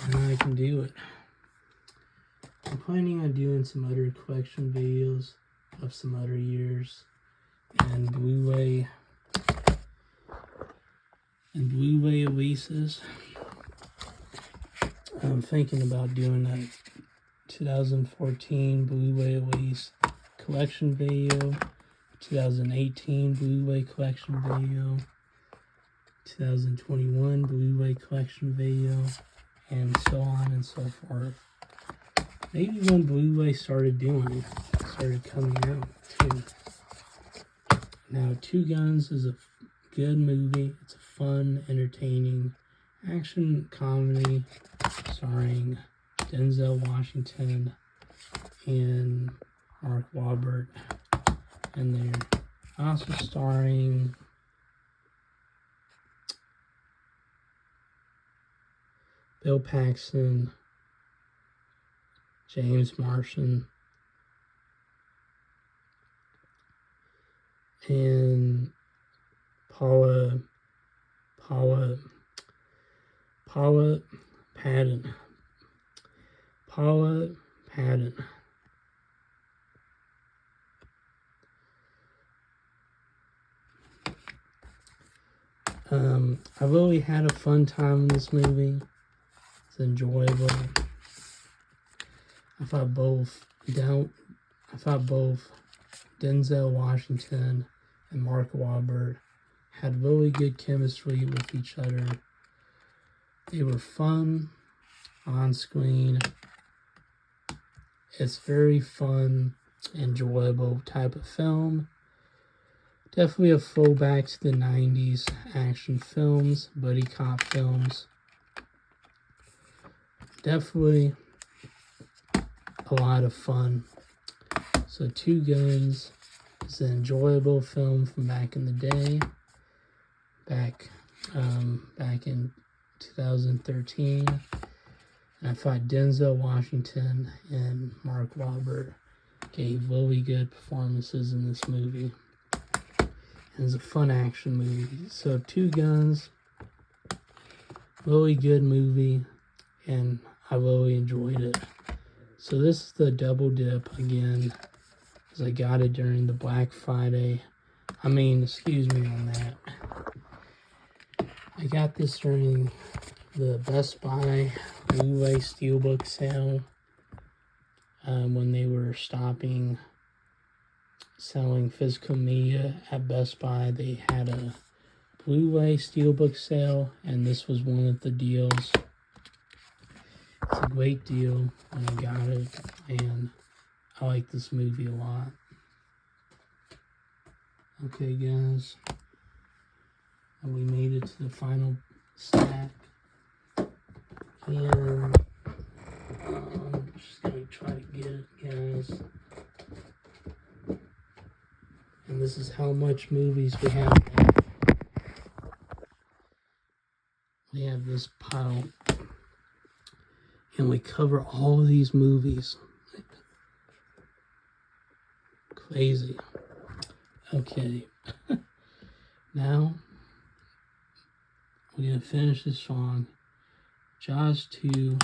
And I can do it. I'm planning on doing some other collection videos of some other years and Blu-ray releases. I'm thinking about doing a 2014 Blu-ray release collection video, 2018 Blu-ray collection video, 2021 Blu-ray collection video, and so on and so forth. Maybe when Blu-ray started coming out too. Now, Two Guns is a good movie. It's a fun, entertaining action comedy starring Denzel Washington and Mark Wahlberg, and they're also starring Bill Paxton, James Marsden, and Paula Patton. Paula Patton. I really had a fun time in this movie. It's enjoyable. I thought both Denzel Washington and Mark Wahlberg had really good chemistry with each other. They were fun on screen. It's very fun, enjoyable type of film. Definitely a throwback to the 90s action films, buddy cop films. Definitely a lot of fun. So Two Guns is an enjoyable film from back in the day. Back in 2013. And I thought Denzel Washington and Mark Wahlberg gave really good performances in this movie. And it's a fun action movie. So Two Guns, really good movie, and I really enjoyed it. So this is the double dip again, because I got it during the Black Friday. Excuse me on that. I got this during the Best Buy Blu-ray Steelbook sale. When they were stopping selling physical media at Best Buy, they had a Blu-ray Steelbook sale, and this was one of the deals. It's a great deal when I got it, and I like this movie a lot. Okay, guys, and we made it to the final stack, and I'm just gonna try to get it, guys. And this is how much movies we have left. We have this pile, and we cover all of these movies. Crazy. Okay. Now, we're going to finish this song. Jaws 2.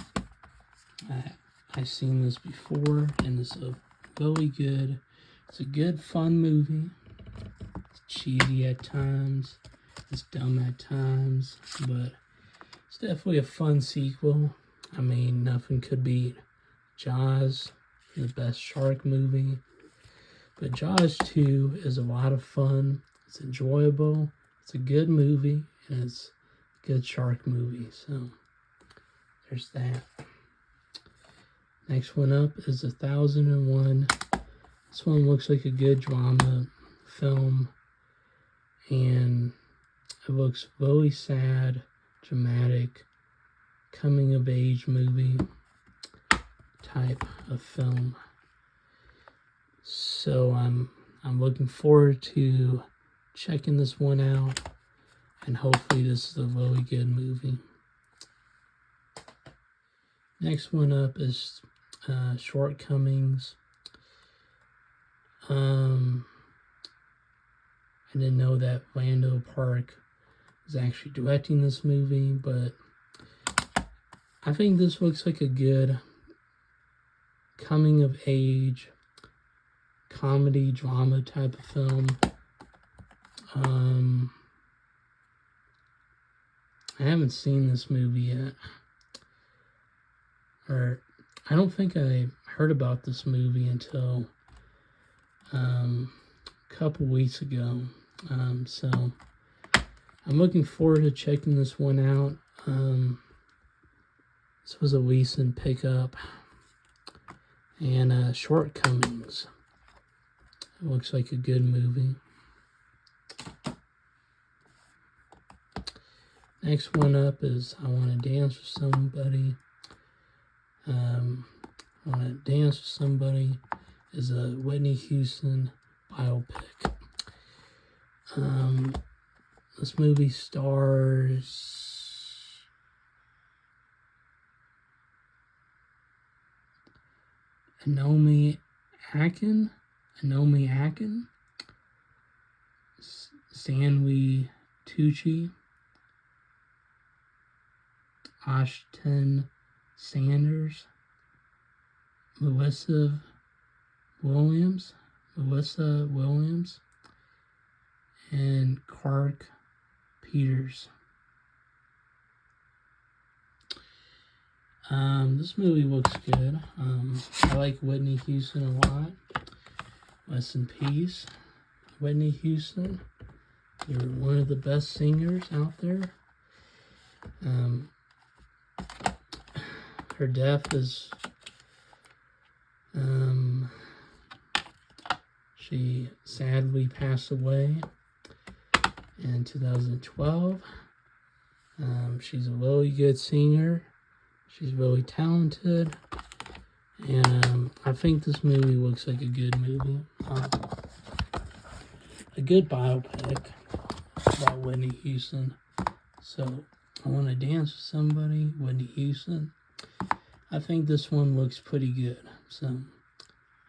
I've seen this before, and it's a really good, it's a good, fun movie. It's cheesy at times. It's dumb at times, but it's definitely a fun sequel. Nothing could beat Jaws, the best shark movie. But Jaws 2 is a lot of fun. It's enjoyable. It's a good movie, and it's a good shark movie. So there's that. Next one up is 1001. This one looks like a good drama film, and it looks really sad, dramatic, coming of age movie type of film. So I'm looking forward to checking this one out, and hopefully this is a really good movie. Next one up is Shortcomings. I didn't know that Lando Park is actually directing this movie, but I think this looks like a good coming of age comedy drama type of film. I haven't seen this movie yet, or I don't think I heard about this movie until a couple weeks ago. So I'm looking forward to checking this one out. This was a recent pickup, and Shortcomings. It looks like a good movie. Next one up is I Want to Dance with Somebody. I Want to Dance with Somebody is a Whitney Houston biopic. This movie stars Anomi Akin, Stanley Tucci, Ashton Sanders, Melissa Williams, and Clark Peters. This movie looks good. I like Whitney Houston a lot. Rest in peace, Whitney Houston. You're one of the best singers out there. Her death is, she sadly passed away in 2012. She's a really good singer. She's really talented. And I think this movie looks like a good movie. A good biopic about Whitney Houston. So, I Want to Dance with Somebody, Whitney Houston. I think this one looks pretty good. So,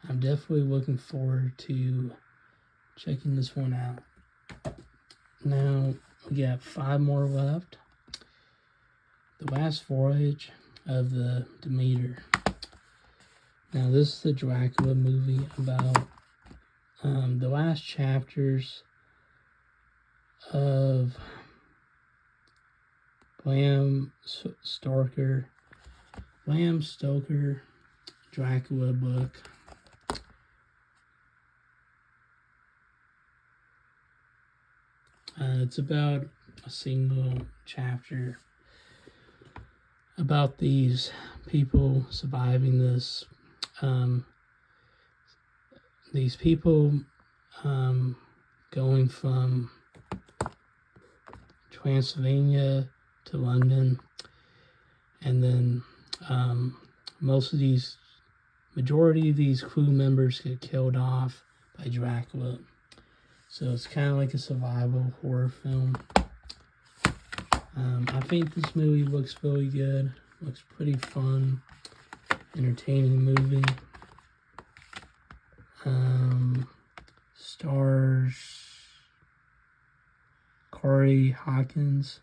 I'm definitely looking forward to checking this one out. Now, we got 5 more left. The Last Voyage of the Demeter. Now, this is the Dracula movie about the last chapters of Bram Stoker Dracula book. It's about a single chapter about these people surviving this. These people going from Transylvania to London, and then majority of these crew members get killed off by Dracula. So it's kind of like a survival horror film. I think this movie looks really good. Looks pretty fun, entertaining movie. Stars Corey Hawkins,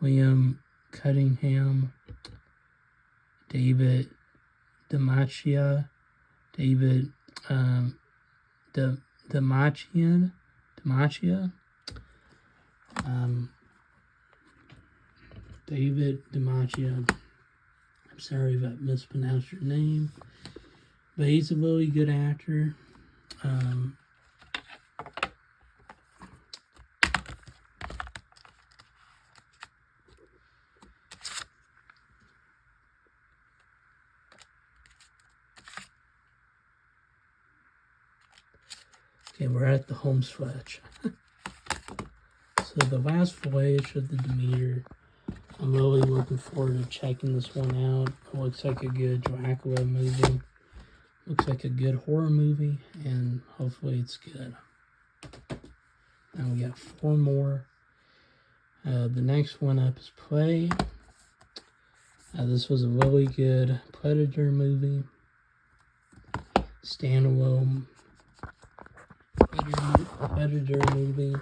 Liam Cunningham, David Demacia, David Demacia. David Demacia. I'm sorry if I mispronounced your name, but he's a really good actor. Okay, we're at the home stretch. So the Last Voyage of the Demeter. I'm really looking forward to checking this one out. It looks like a good Dracula movie. Looks like a good horror movie, and hopefully it's good. Now we got 4 more. The next one up is Prey. This was a really good Predator movie. Standalone Predator movie.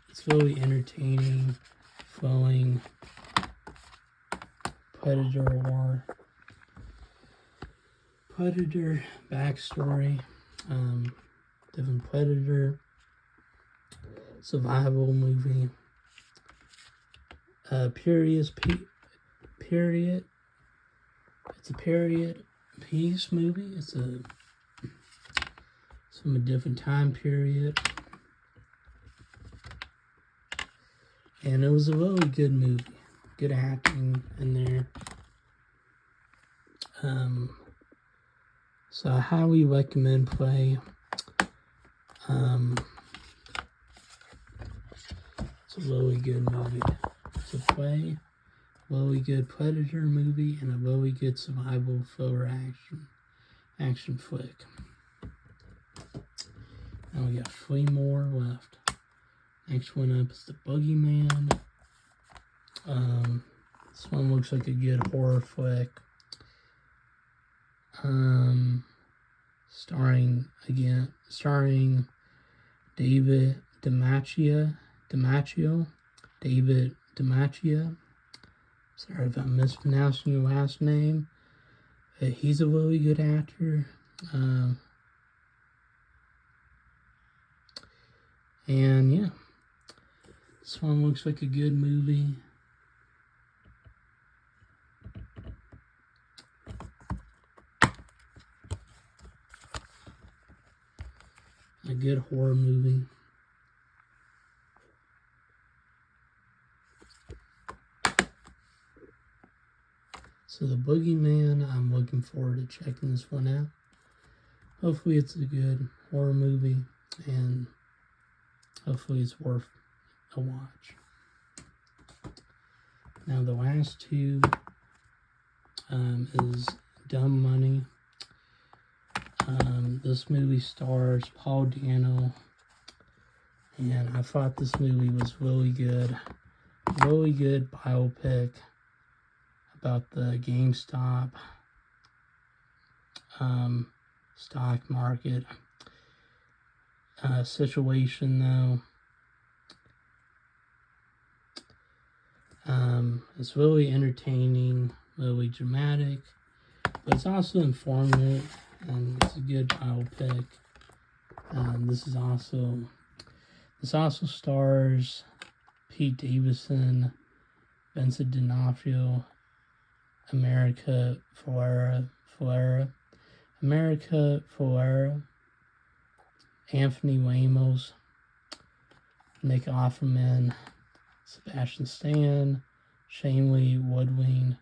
It's really entertaining, flowing Predator backstory, different Predator survival movie. It's a period piece movie. It's from a different time period. And it was a really good movie. Good acting in there. So I highly recommend Prey. It's a really good movie. It's a Prey, really good Predator movie, and a really good survival thriller action flick. Now we got 3 more left. Next one up is The Boogeyman. This one looks like a good horror flick. starring David DiMacchio. David DiMacchio. Sorry if I'm mispronouncing your last name. He's a really good actor. And yeah, this one looks like a good movie. A good horror movie. So The Boogeyman, I'm looking forward to checking this one out. Hopefully it's a good horror movie, and hopefully it's worth a watch. Now the last two is Dumb Money. This movie stars Paul Dano, and I thought this movie was really good biopic about the GameStop stock market situation, though. It's really entertaining, really dramatic, but it's also informative, and it's a good biopic. This also stars Pete Davidson, Vincent D'Onofrio, America Ferrera, Anthony Ramos, Nick Offerman, Sebastian Stan, Shailene Woodley,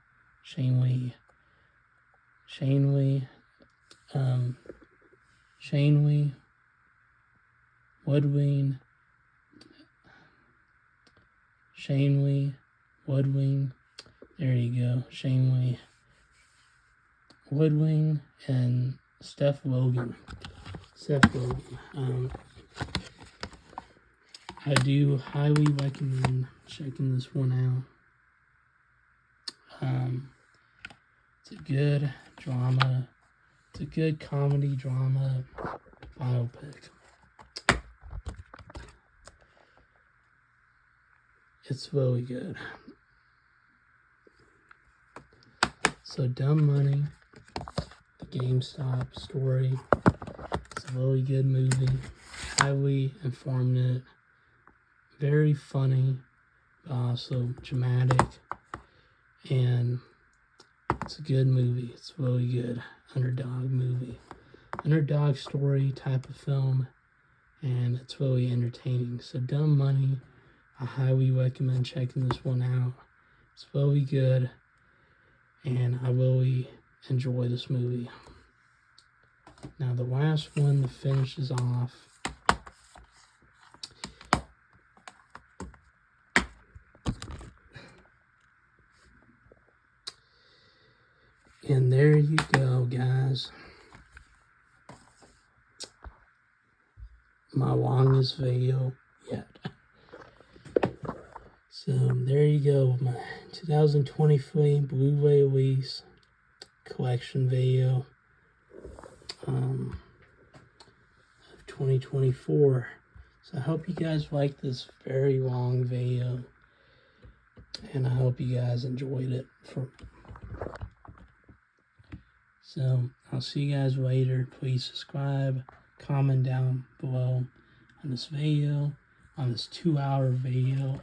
there you go, Shailene Woodley, and Seth Rogen. I do highly recommend checking this one out. It's a good drama. It's a good comedy drama biopic. It's really good. So Dumb Money, the GameStop story. It's a really good movie. Highly informative. Very funny, but also dramatic. And it's a good movie. It's really good. Underdog movie. Underdog story type of film. And it's really entertaining. So Dumb Money, I highly recommend checking this one out. It's really good. And I really enjoy this movie. Now the last one that finishes off and there you go, guys. My longest video yet. So there you go, my 2023 Blu-ray release collection video of 2024. So I hope you guys liked this very long video, and I hope you guys enjoyed it. So I'll see you guys later. Please subscribe, comment down below on this video, on this 2-hour video.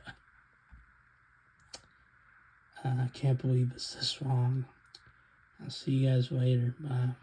I can't believe it's this long. I'll see you guys later. Bye.